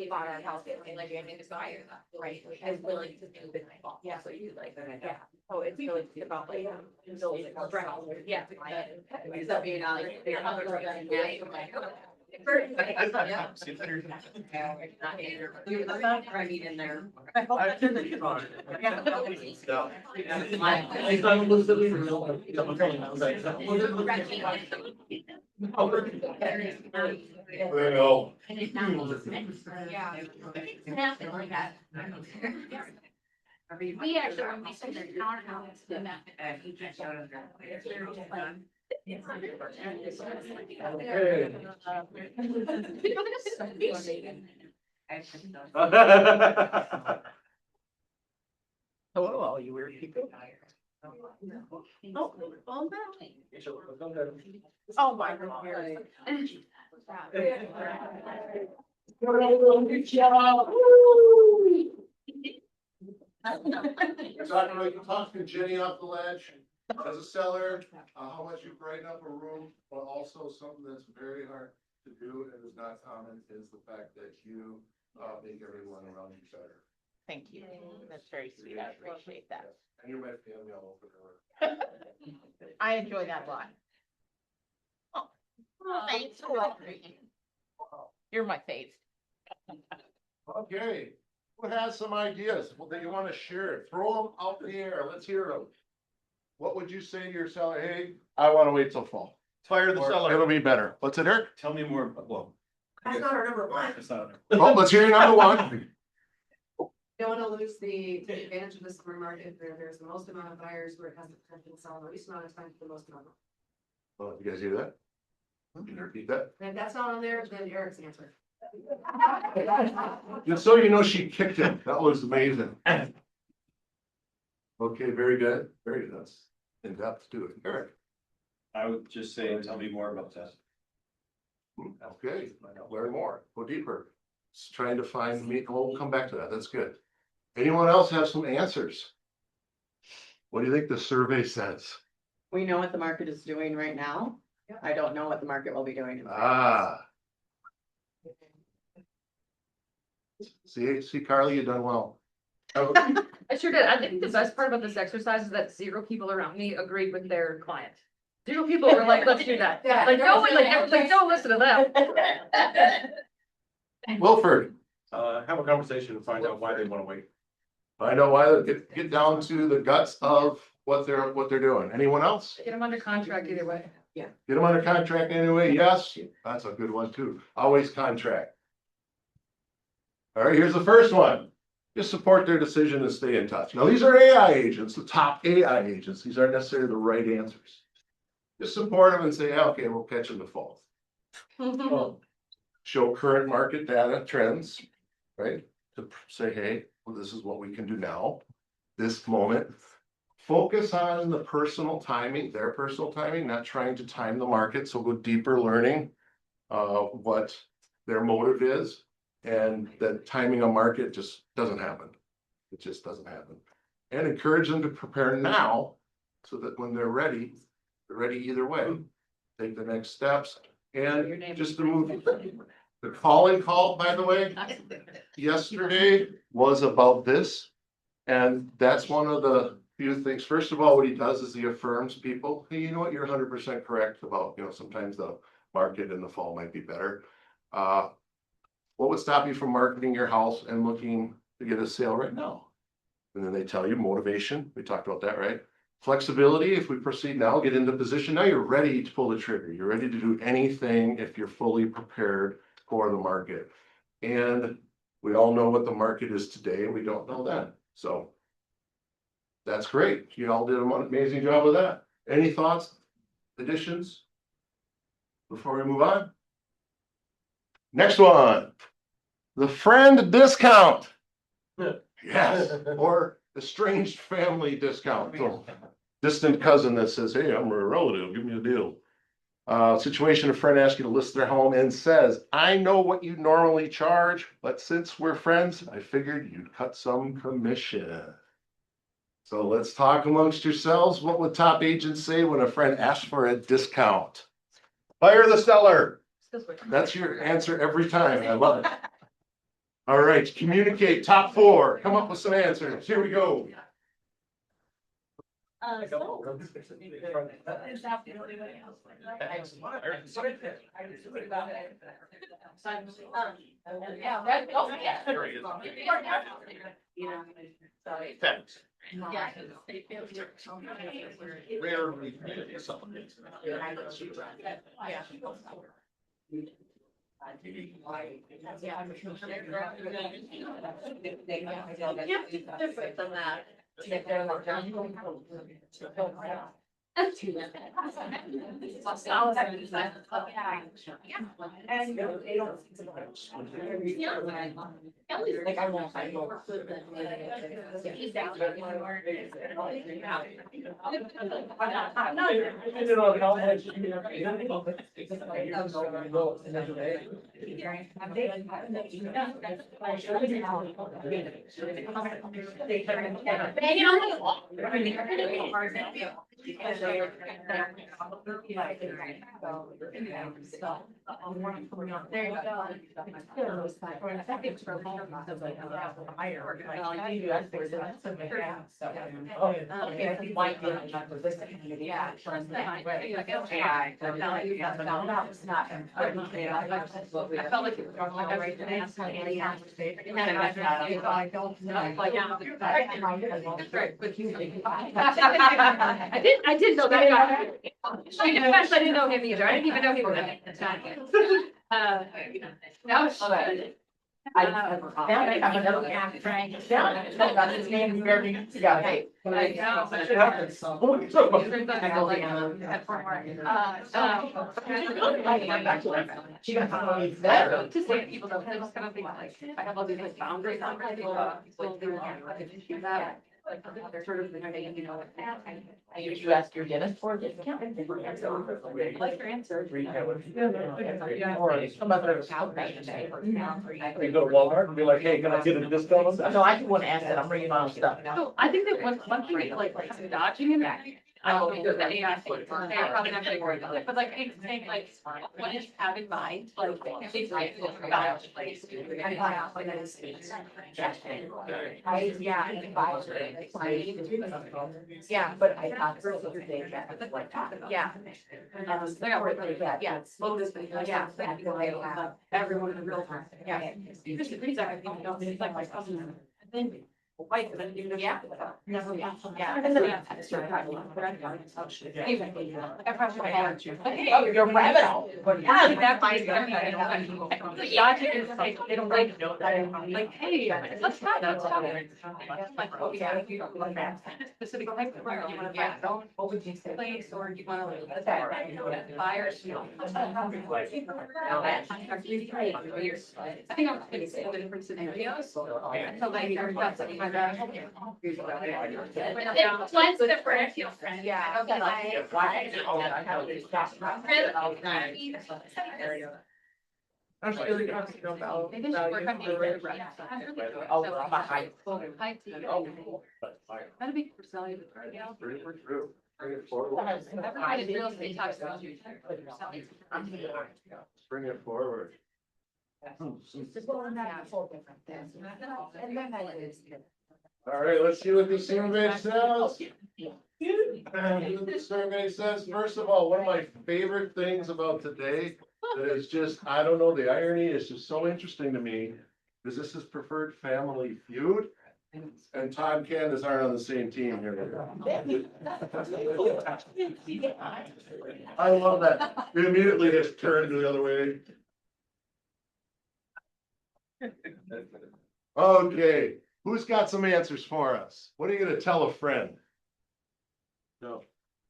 bought our house, like, I mean, it's fire, right? I was willing to do it. Yeah, so you like, yeah. Oh, it's really about like, yeah. That being like, your other. You were not right in there. Well. Yeah. Nothing like that. We actually, when we said their townhouse, then that. Hello, all you weird people. Oh, my God. Talk to Jenny off the ledge as a seller, how much you brighten up a room, but also something that's very hard to do and is not common is the fact that you make everyone around you better. Thank you. That's very sweet. I appreciate that. And you're my family all over the I enjoy that a lot. Oh, thanks. You're my fave. Okay, who has some ideas that you want to share? Throw them out in the air. Let's hear them. What would you say to your seller? Hey, I want to wait till fall. Fire the Or seller. it'll be better. What's it, Eric? Tell me more, well. That's not our number one. It's not. Well, let's hear your number one. Don't wanna lose the advantage of the summer market where there's the most amount of buyers where it has the potential to sell in the least amount of time for the most amount. Oh, you guys hear that? Can you repeat that? And if that's not on there, then Eric's answer. Just so you know, she kicked it. That was amazing. Okay, very good. Very good. That's in depth too. Eric. I would just say, tell me more about that. Okay, learn more, go deeper. Just trying to find me, we'll come back to that. That's good. Anyone else have some answers? What do you think the survey says? We know what the market is doing right now. I don't know what the market will be doing. Ah. See, Carly, you done well. I sure did. I think the best part about this exercise is that 0 people around me agreed with their client. 0 people were like, let's do that. Yeah. Like, no, like, don't listen to them. Wilford, Have a conversation and find out why they wanna wait. I know why, get down to the guts of what they're doing. Anyone else? Get them under contract either way. Yeah. Get them under contract anyway, yes, that's a good one too, always contract. All right, here's the first one. Just support their decision and stay in touch. Now, these are AI agents, the top AI agents. These aren't necessarily the right answers. Just support them and say, okay, we'll catch them in the fall. Show current market data trends, right? To say, hey, well, this is what we can do now, this moment. Focus on the personal timing, their personal timing, not trying to time the market. So go deeper learning what their motive is. And that timing a market just doesn't happen. It just doesn't happen. And encourage them to prepare now so that when they're ready either way. Take the next steps and just to move. The calling call, by the way, yesterday was about this. And that's one of the few things. First of all, what he does is he affirms people. Hey, you know what? You're 100% correct about, sometimes the market in the fall might be better. What would stop you from marketing your house and looking to get a sale right now? And then they tell you motivation. We talked about that, right? Flexibility. If we proceed now, get into position. Now you're ready to pull the trigger. You're ready to do anything if you're fully prepared for the market. And we all know what the market is today. We don't know that. So that's great. You all did an amazing job with that. Any thoughts, additions before we move on? Next one, the friend discount. Yes, or estranged family discount. So, distant cousin that says, hey, I'm a relative, give me a deal. Situation, a friend asks you to list their home and says, I know what you normally charge, but since we're friends, I figured you'd cut some commission. So let's talk amongst yourselves. What would top agents say when a friend asks for a discount? Fire the seller. That's your answer every time. I love it. All right, communicate. Top 4. Come up with some answers. Here we go. Different than that. I did know that guy. In fact, I didn't know him either. I didn't even know he was in it. No, shit. I have another cat, Frank. Got his name very together. She got better. To say people don't, I just kind of think like, I have all these like boundaries on my like they're sort of, You ask your dentist for a discount. like your answer. You go to Walmart and be like, hey, can I get a discount? No, I just want to ask that. I'm bringing my own stuff. So I think that one thing like dodging in that. I don't think that AI thing, they're probably not gonna worry about it, but like, I think like, what did you have in mind, like, if they like, about, like. Yeah, but I thought your day that like Yeah. They got work like that, yeah, slow this, yeah, everyone in real time, yeah. Just the reason I think, it's like my cousin. Yeah. Never. Yeah. Oh, you're rabbit hole. Yeah, that might be. They don't like know that. Like, hey, let's not. Like, oh, yeah. Specific type of where you want to buy, what would you say? Place or you want to buyers. I think I'm going to say the different scenarios. So like, there's that's something like that. One's different. Yeah. I'm really about. Maybe should work on the That'd be personality. True. Bring it forward. Everybody in real estate talks about you. Bring it forward. All right, let's see what the survey says. The survey says, first of all, one of my favorite things about today that is just, I don't know, the irony is just so interesting to me, because this is Preferred Family Feud. And Todd and Candace aren't on the same team here. I love that. We immediately just turned the other way. Okay, who's got some answers for us? What are you gonna tell a friend? No.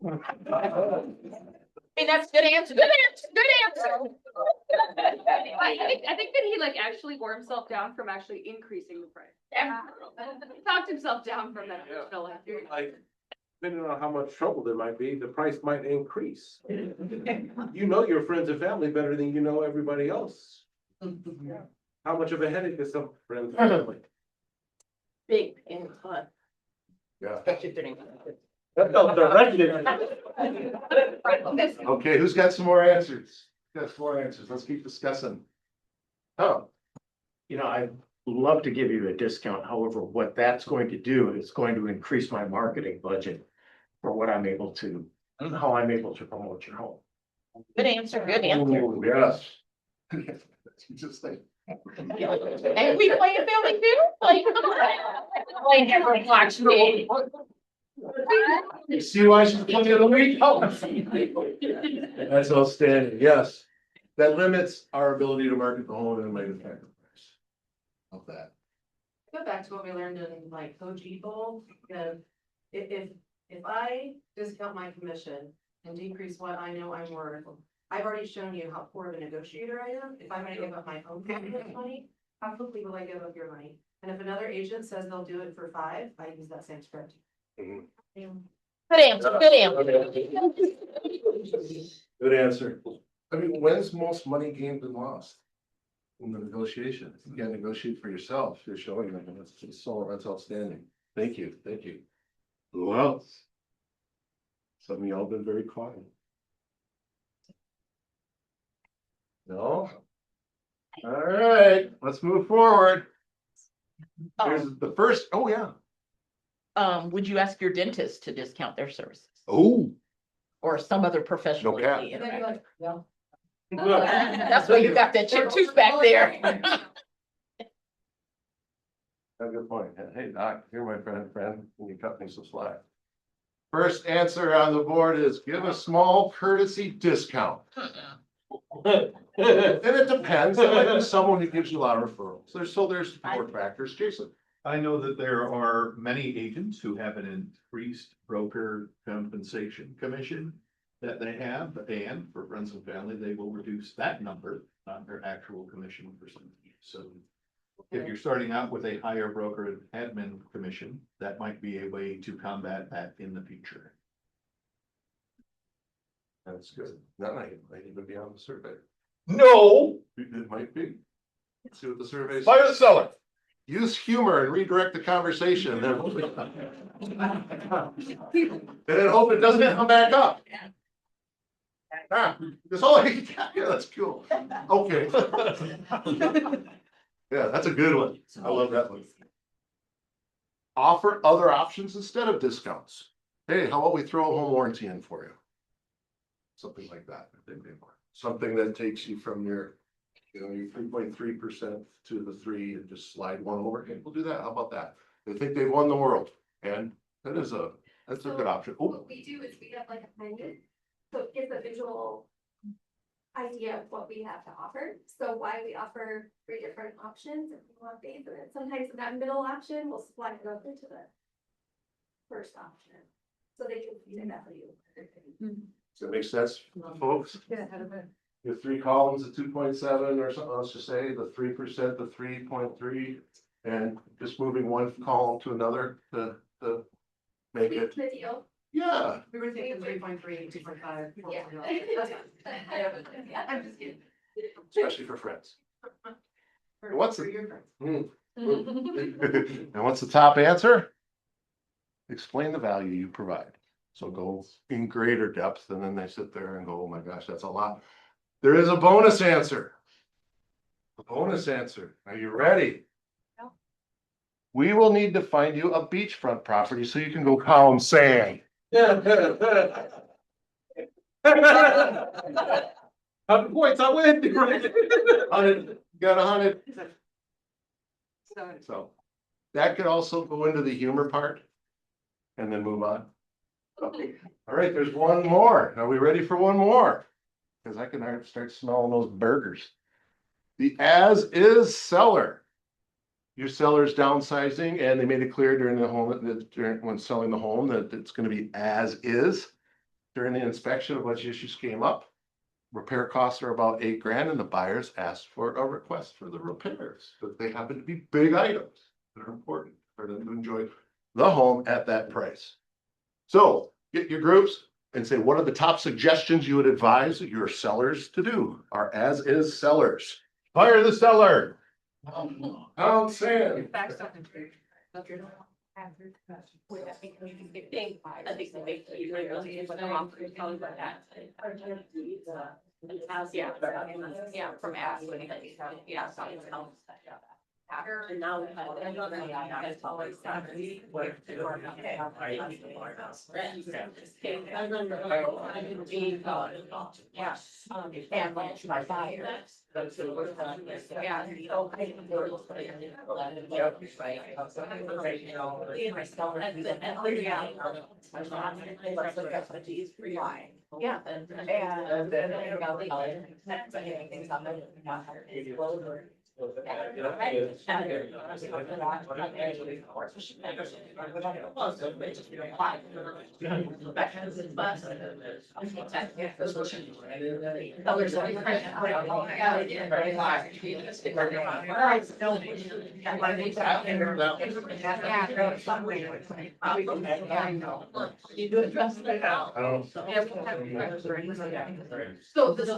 I mean, that's good answer, good answer, good answer. I think that he like actually wore himself down from actually increasing the price. He talked himself down from that original, Like, depending on how much trouble there might be, the price might increase. You know your friends and family better than you know everybody else. How much of a headache is some friends and family? Big in fun. Yeah. That felt directed. Okay, who's got some more answers? Got some more answers. Let's keep discussing. Oh, You know, I'd love to give you a discount. However, what that's going to do is going to increase my marketing budget for what I'm able to, how I'm able to promote your home. Good answer, good answer. oh, yes. Just think. And we play a family too? Like, come on. Like, never watch me. You see why she's coming in the week? Oh. That's outstanding, yes. That limits our ability to market the home and make it fair. Of that. Go back to what we learned in like Coach Eagle, if I discount my commission and decrease what I know I'm worth, I've already shown you how poor of a negotiator I am. If I'm gonna give up my own money, how quickly will I give up your money? And if another agent says they'll do it for 5, I use that same script. Good answer, good answer. Good answer. I mean, when's most money gained and lost? In the negotiation, you gotta negotiate for yourself, you're showing them, and that's so, that's outstanding. Thank you. Who else? Some of y'all been very quiet. No? All right, let's move forward. Here's the first, oh yeah. Would you ask your dentist to discount their services Oh. or some other professional? No cap. That's why you got that chip tooth back there. That's a good point. Hey, Doc, you're my friend, can you cut me some slack? First answer on the board is give a small courtesy discount. And it depends, there might be someone who gives you a lot of referrals, there's support factors, Jason. I know that there are many agents who have an increased broker compensation commission that they have, and for friends and family, they will reduce that number on their actual commission percentage. So if you're starting out with a higher broker admin commission, that might be a way to combat that in the future. That's good. That might even be on the survey. No, It might be. Let's see what the survey says. fire the seller. Use humor and redirect the conversation. And then hope it doesn't come back up. This whole, yeah, that's cool. Okay. Yeah, that's a good one. I love that one. Offer other options instead of discounts. Hey, how about we throw a home warranty in for you? Something like that. Something that takes you from your, your 3.3% to the 3 and just slide one over. Hey, we'll do that. How about that? They think they've won the world, and that's a good option. Oh, What we do is we have like a menu, so it gives a visual idea of what we have to offer, so why we offer 3 different options if you want these, and then sometimes in that middle option, we'll slide it over to the first option, so they can see the value. does that make sense, folks? Your 3 columns of 2.7 or something, let's just say the 3%, the 3.3, and just moving one column to another to make it, The deal. yeah. We were thinking 3.3, 2.5. Yeah. I'm just kidding. Especially for friends. What's For your friends. And what's the top answer? Explain the value you provide. So go in greater depth, and then they sit there and go, oh my gosh, that's a lot. There is a bonus answer. A bonus answer. Are you ready? No. We will need to find you a beachfront property so you can go pound sand. 100 points, I win. 100, got 100. So that could also go into the humor part and then move on. Okay. All right, there's one more. Are we ready for one more? Because I can already start smelling those burgers. The as is seller. Your seller's downsizing, and they made it clear during the home, when selling the home, that it's going to be as is. During the inspection, a bunch of issues came up. Repair costs are about $8,000, and the buyers asked for a request for the repairs, but they happen to be big items that are important for them to enjoy the home at that price. So get your groups and say, what are the top suggestions you would advise your sellers to do? Our as is sellers. Fire the seller. Pound sand. I think the big key really is what I'm offering, probably about that. Yeah, from Ashley, yeah, so it's helps. And now we have. Yes. And my buyer. Yeah. You do address that out. So this is.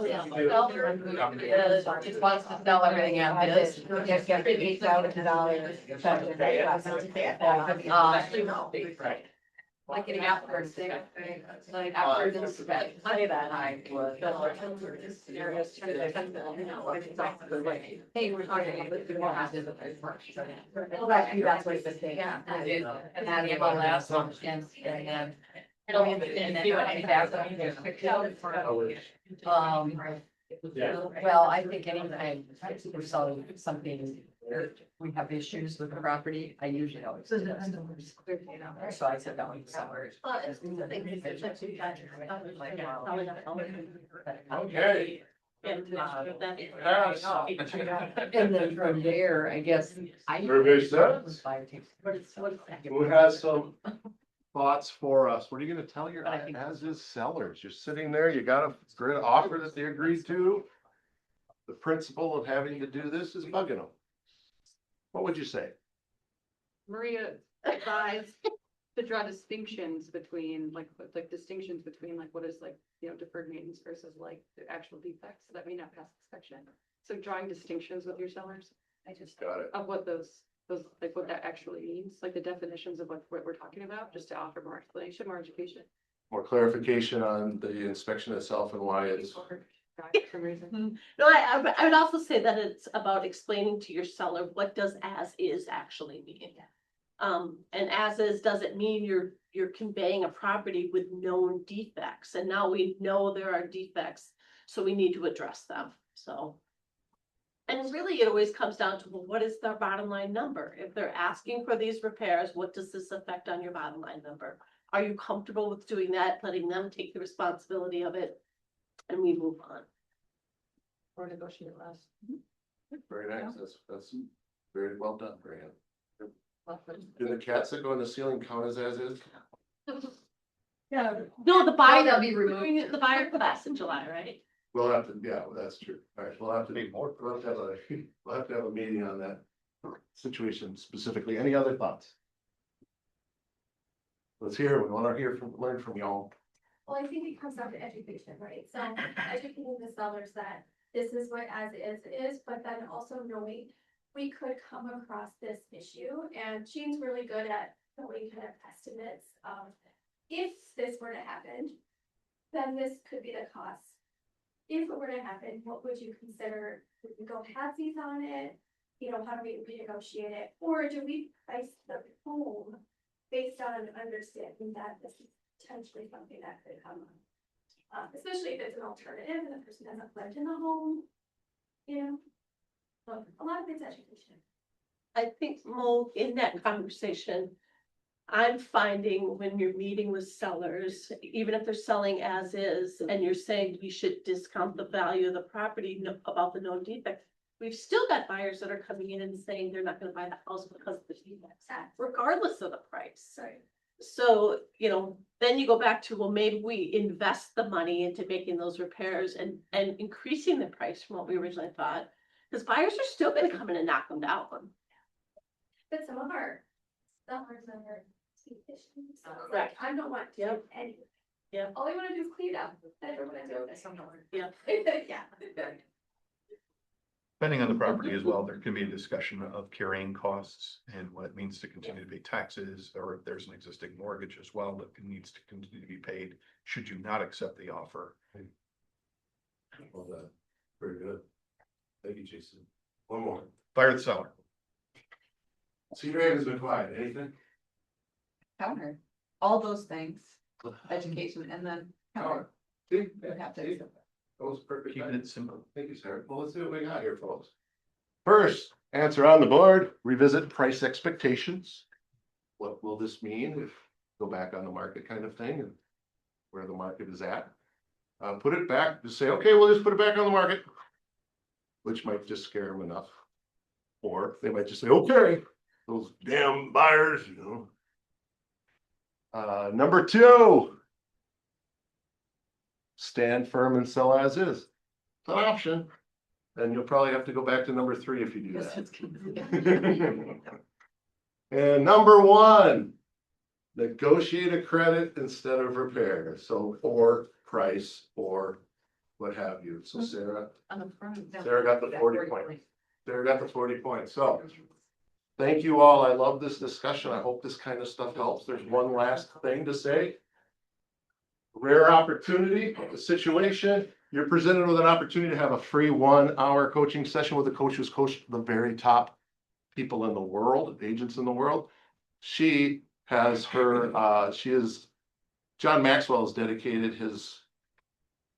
Just wants to sell everything out this. Just get $8,000. Right. Like getting out first thing, like after this, say that I would. Hey, we're talking about the more houses of this work. Well, that's what it's saying, yeah. And then you will last and then. It'll be and then do it. Well, I think anytime we're selling something, we have issues with the property, I usually always. So I said that one sellers. Okay. And then from there, I guess. Everybody says? Who has some thoughts for us? What are you gonna tell your as is sellers? You're sitting there, you got a great offer that they agreed to. The principle of having to do this is bugging them. What would you say? Maria advised to draw distinctions between like distinctions between like what is like, deferred maintenance versus like the actual defects that may not pass inspection. So drawing distinctions with your sellers. I just got it. Of what those like what that actually means, like the definitions of what we're talking about, just to offer more explanation, more education. More clarification on the inspection itself and why it's. No, I would also say that it's about explaining to your seller, what does as is actually mean? And as is doesn't mean you're conveying a property with known defects, and now we know there are defects, so we need to address them, so. And really, it always comes down to, well, what is their bottom line number? If they're asking for these repairs, what does this affect on your bottom line number? Are you comfortable with doing that, letting them take the responsibility of it? And we move on. Or negotiate less. Very nice, that's very well done, Brian. Do the cats that go in the ceiling count as is? Yeah. No, the buyer, they'll be removed. doing it- the buyer class in July, right? We'll have to, yeah, that's true. All right, we'll have to have a meeting on that situation specifically. Any other thoughts? Let's hear, we wanna learn from y'all. Well, I think it comes down to education, right? So educating the sellers that this is what as is, but then also knowing we could come across this issue, and Jean's really good at knowing kind of estimates of if this were to happen, then this could be the cost. If it were to happen, what would you consider? Would we go halvesies on it? You know, how do we renegotiate it? Or do we price the home based on understanding that this is potentially something that could come up? Especially if it's an alternative and the person hasn't lived in the home, you know? So a lot of it's education. I think, Mo, in that conversation, I'm finding when you're meeting with sellers, even if they're selling as is, and you're saying we should discount the value of the property about the known defects, we've still got buyers that are coming in and saying they're not gonna buy the house because of the defects, regardless of the price. Right. So, you know, then you go back to, well, maybe we invest the money into making those repairs and increasing the price from what we originally thought. Because buyers are still gonna come in and knock them down. But some of our sellers are issues. Correct. I don't want to do Yep. anything. Yeah. All I wanna do is clean up. I don't wanna do it. Yeah. Yeah. Depending on the property as well, there can be a discussion of carrying costs and what it means to continue to pay taxes, or if there's an existing mortgage as well that needs to continue to be paid, should you not accept the offer. Well done. Very good. Thank you, Jason. One more. Fire the seller. Cedar Haven's been quiet. Anything? Counter, all those things, education, and then counter. See? You have to See? accept that. That was perfect. Keeping it simple. Thank you, Sarah. Well, let's see what we got here, folks. First, answer on the board, revisit price expectations. What will this mean if go back on the market kind of thing and where the market is at? Put it back, just say, okay, we'll just put it back on the market. Which might just scare them enough. Or they might just say, okay, those damn buyers, you know. Number two. Stand firm and sell as is. It's an option. Then you'll probably have to go back to number three if you do that. And number one, negotiate a credit instead of repair. So, or price or what have you. So Sarah, On the front. Sarah got the 40 points. Sarah got the 40 points. So thank you all. I love this discussion. I hope this kind of stuff helps. There's one last thing to say. Rare opportunity, the situation, you're presented with an opportunity to have a free 1 hour coaching session with a coach who's coached the very top people in the world, agents in the world. She has her, John Maxwell has dedicated his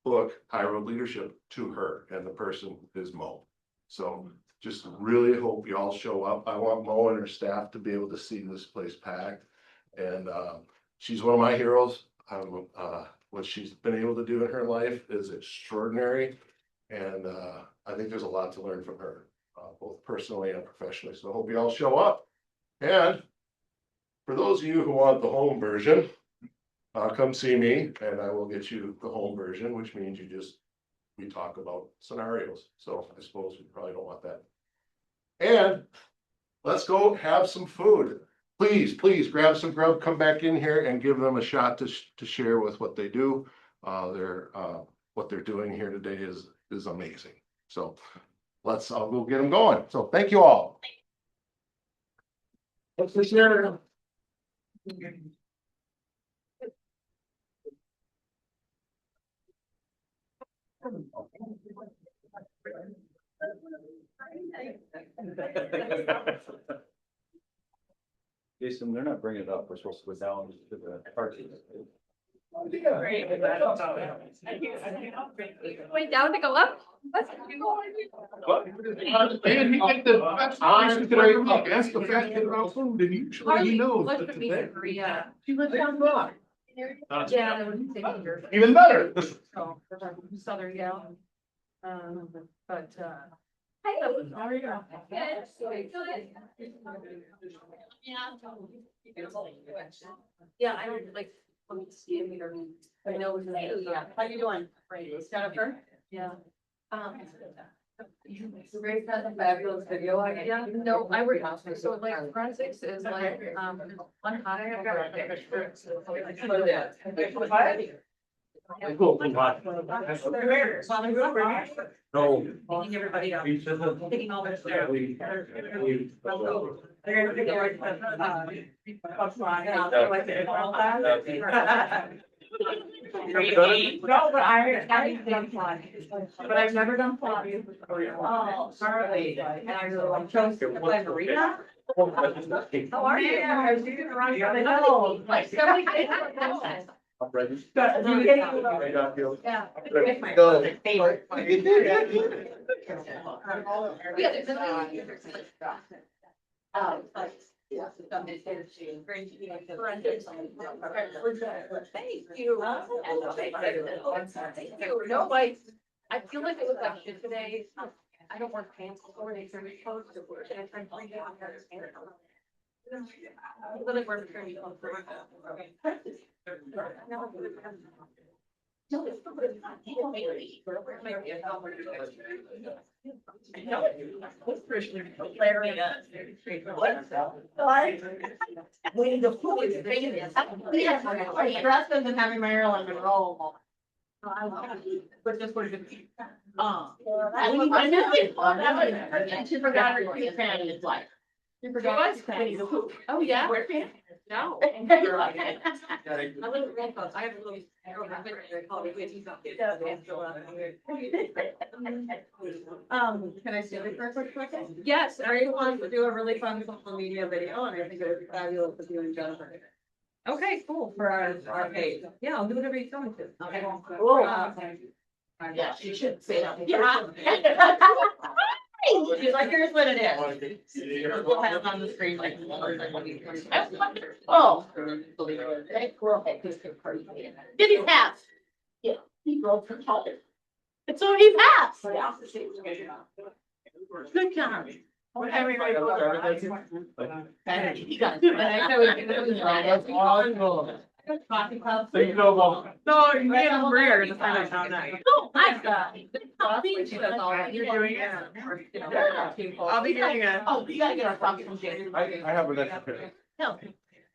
book, High Road Leadership, to her, and the person is Mo. So just really hope you all show up. I want Mo and her staff to be able to see this place packed. And she's one of my heroes. What she's been able to do in her life is extraordinary. And I think there's a lot to learn from her, both personally and professionally. So I hope you all show up. And for those of you who want the home version, come see me and I will get you the home version, which means we talk about scenarios. So I suppose we probably don't want that. And let's go have some food. Please grab some grub, come back in here and give them a shot to share with what they do. What they're doing here today is amazing. So we'll get them going. So thank you all. Thanks for sharing. Jason, they're not bringing it up. We're supposed to go down to the party. Going down to go up? And he did the best prices that I ever make. Ask the fat kid about food and usually he knows. But today- She lives down the block. Yeah, that would take years. Even better. So, Southern gal. But, Hi. how are you? Yeah, I don't like. Let me see if you're. I know. How you doing? Jennifer? Yeah. Great, fabulous video. Yeah, no, I would, so like forensics is like, one high. Cool. No. Meeting everybody up. Taking all their stuff. No, but I've done fun. But I've never done fun. Oh, Charlie, and I really like chose to play Marina. How are you? I was thinking around the other day, like somebody. I'm ready. Yeah. Go. Thank you. No, like, I feel like it was like shit today. I don't work pants before they turn me clothes to work. And I tried to bring it out there. I feel like we're turning clothes to work. No, it's still good. When the food is famous. Dressed as a Tammy Maryland Monroe. But just what it is. I know it. She forgot her cute panties like. She forgot her panties. Oh, yeah. Wear panties. No. I I live in Grandpa. I have a little. Can I steal it for a quick second? Yes, I wanted to do a really fun social media video and I think it would be fabulous if you and Jennifer. Okay, cool, for our page. Yeah, I'll do whatever you tell me to. Okay. Cool. Yeah, she should say that. Yeah. She's like, here's what it is. We'll have it on the screen like. Oh. That girl had this party. Did he pass? Yeah, he broke her collar. And so he passed. Good job. Whatever You got it. But I know it was right. That's awesome. Coffee cup. So you know about. No, me and Maria are gonna find out now. Oh, I got it. Coffee. You're doing it. I'll be doing it. Oh, you gotta get our coffee from Jason. I have an extra pair. No.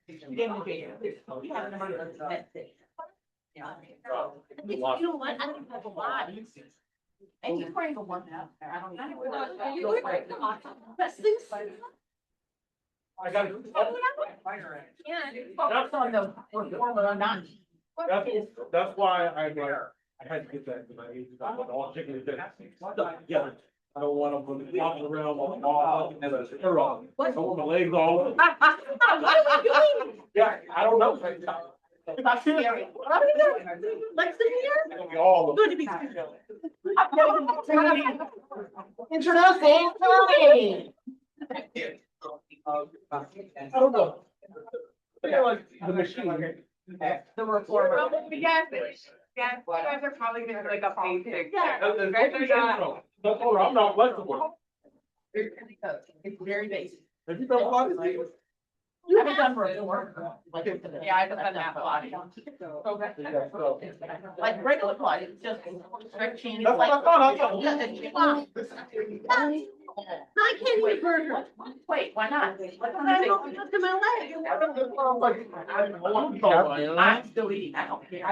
You gave me Jason. You have a number of that's it. Yeah. You know what? I don't have a lot. And he's wearing a one now. I don't know. You look like best things. I got it. Yeah. That's on the formula, not. That's why I had to get that. All chicken is dead. Yeah. I don't want them walking around all they're wrong. I want my legs all. What are you doing? Yeah, I don't know. That's scary. What are you doing? Lex in here? All of Good to be. Introducing Tony. I don't know. They're like the machine. The reformer. Yeah, you guys are probably gonna like a basic. I'm not flexible. It's very basic. Have you done flexible? You haven't done work. Yeah, I haven't done that a lot. Like regular plot, it's just stretching. That's what I thought. I can't eat a burger. Wait, why not? I don't look to my leg. I'm still eating. I don't care.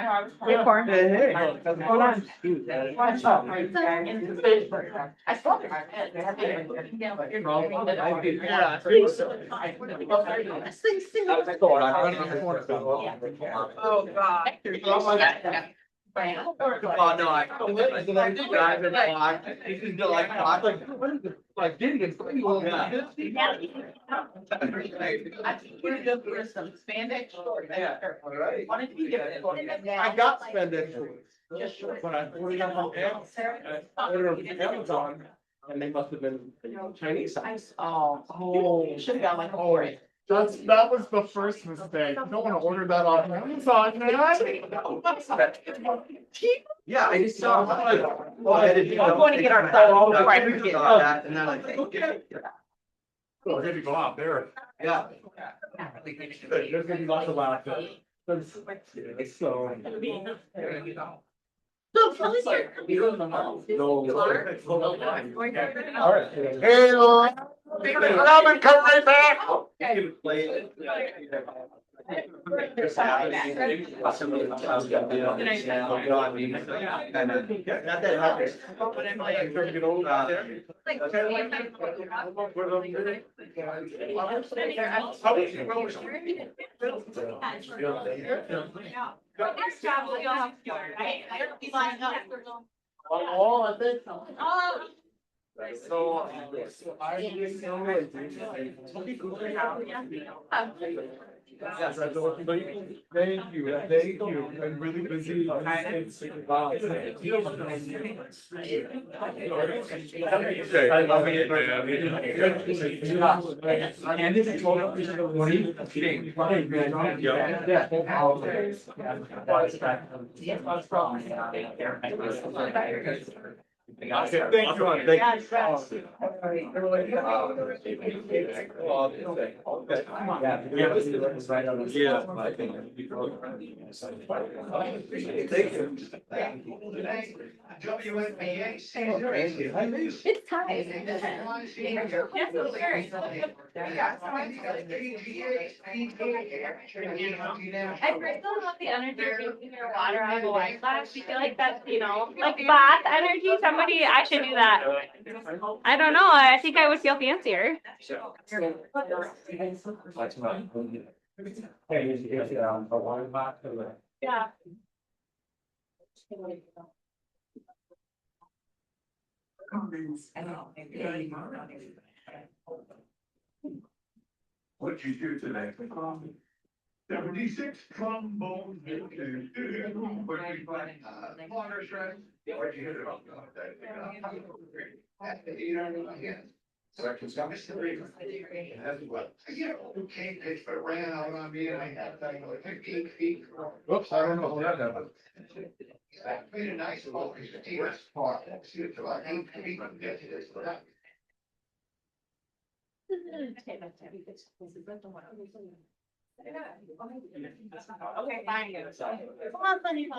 Hey, what's going on? I saw it. Oh, God. Oh, no, I. Driving like, did it? I think you're just for some spandex shorts. Yeah. Wanted to be different. I got spandex shorts. When I ordered them on Amazon, and they must have been Chinese size. Oh, should have got like a four. That was the first mistake. You don't wanna order that on Amazon, man. Yeah, I just saw. I'm going to get our photo before I forget. That, and then I think, okay. Well, good to go out there. Yeah. There's gonna be lots of laughter. So. So, tell us your. All right. Hey, Lauren. Robin, come right back. Next job, you'll have to do it, right? I'll be lining up. Oh, I think. Oh. So I just know like. Thank you, I'm really busy. I love it, And this is Thank you. It's time. I personally love the energy of drinking your water out of a wine glass. I feel like that's, like bath energy. Somebody, I should do that. I don't know. I think I would feel fancier. Yeah. What'd you do today? 76 trombones. Water shred. Where'd you hit it on? Okay, pitch, but ran out on me and I had like 15 feet. Oops, I don't know how that happened. Made a nice little piece of TS part. See, it's about 8 feet. Get to this. Okay, fine. Come on, funny.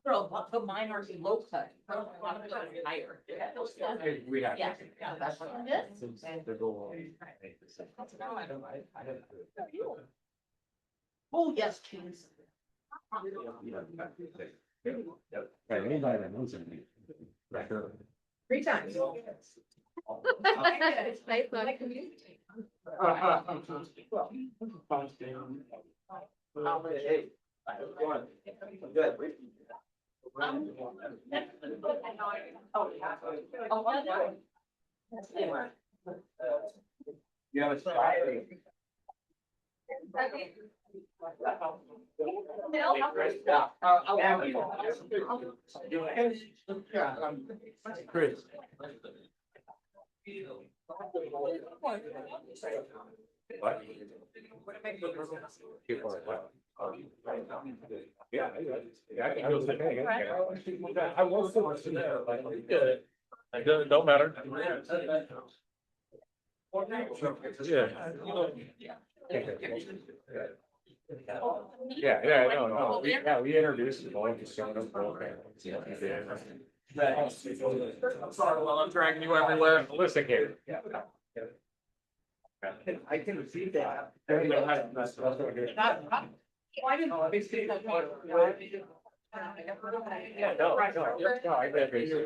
Girl, but mine are low cut. Higher. We have. Yeah, that's what it is. Oh, yes, please. Right, anybody that knows anything. Right. 3 times. It's nice when I communicate. You have a Chris. What? Yeah, I was so much there, like, good. It don't matter. Yeah, no, we introduced the boy, just showing up. I'm sorry, well, I'm dragging you everywhere. Listen here. I can see that. Why didn't I see that? Yeah, no, I agree. Are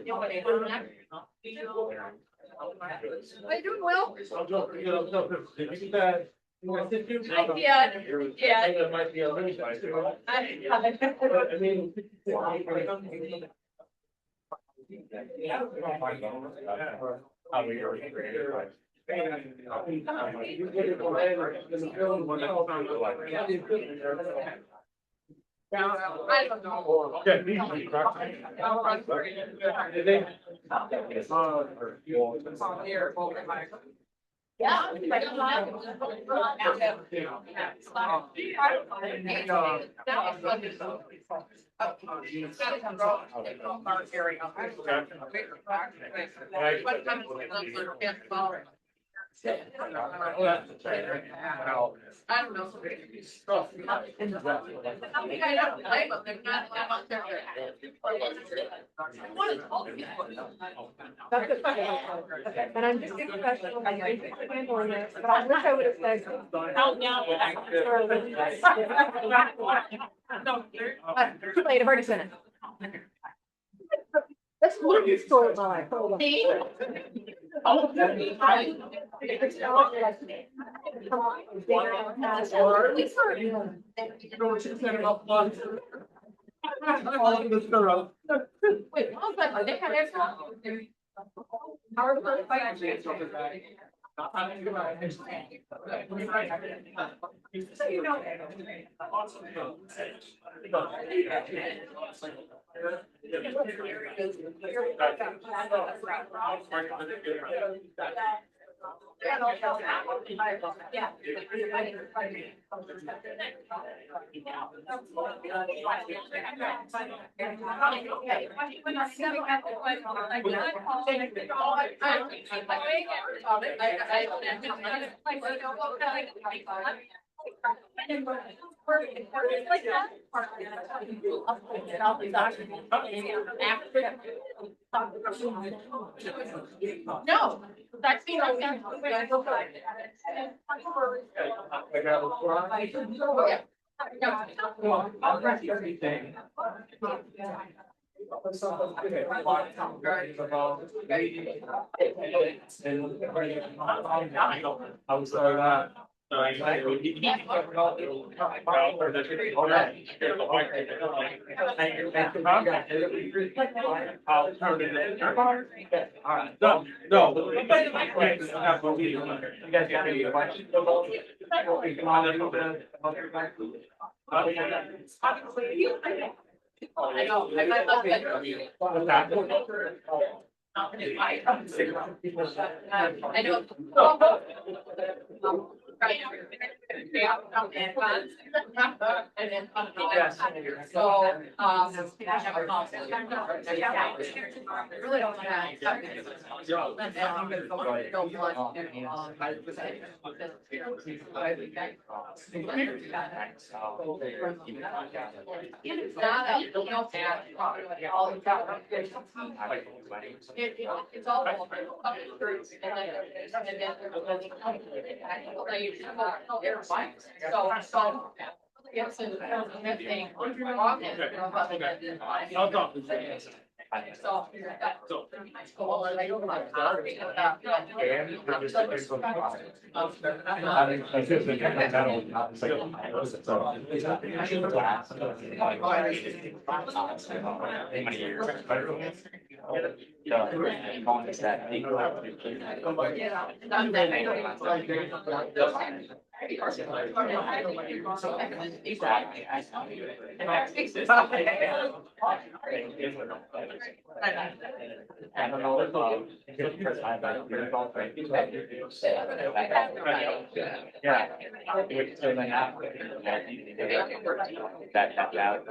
you doing well? Yeah. That might be a little bit. I mean. I don't know. Yeah. I don't know. That's the question. And I'm just being professional, I think it's handling this, but I wish I would have said. Too late, I've already said it. Let's move this storyline. Hold on. Wait, hold on, they had extra. So you know. No, that's the. I know. I know. Right. And then, so, I have a concept. Really don't want it's all. So. Yes, and that thing. I don't know if, yeah. That's out.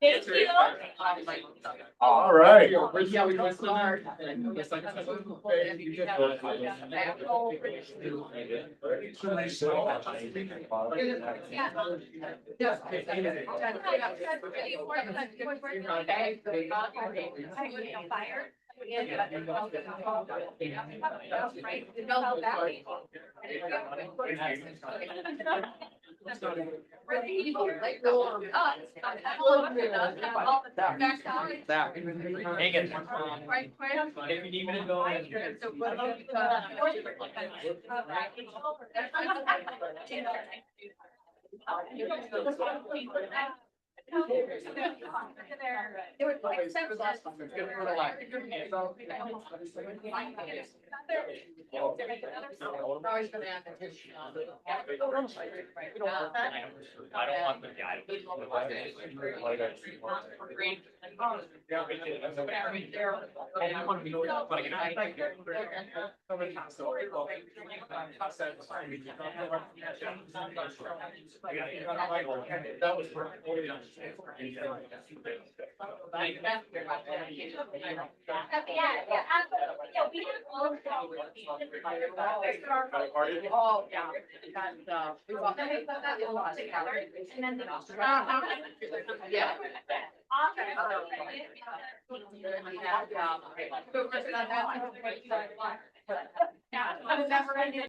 Thank you. All right. Yeah, we just start. Hang it. If you need me to go in. I don't want the guy. And I want to be, but I That was. Oh, yeah. We walked together and then. Yeah. Yeah.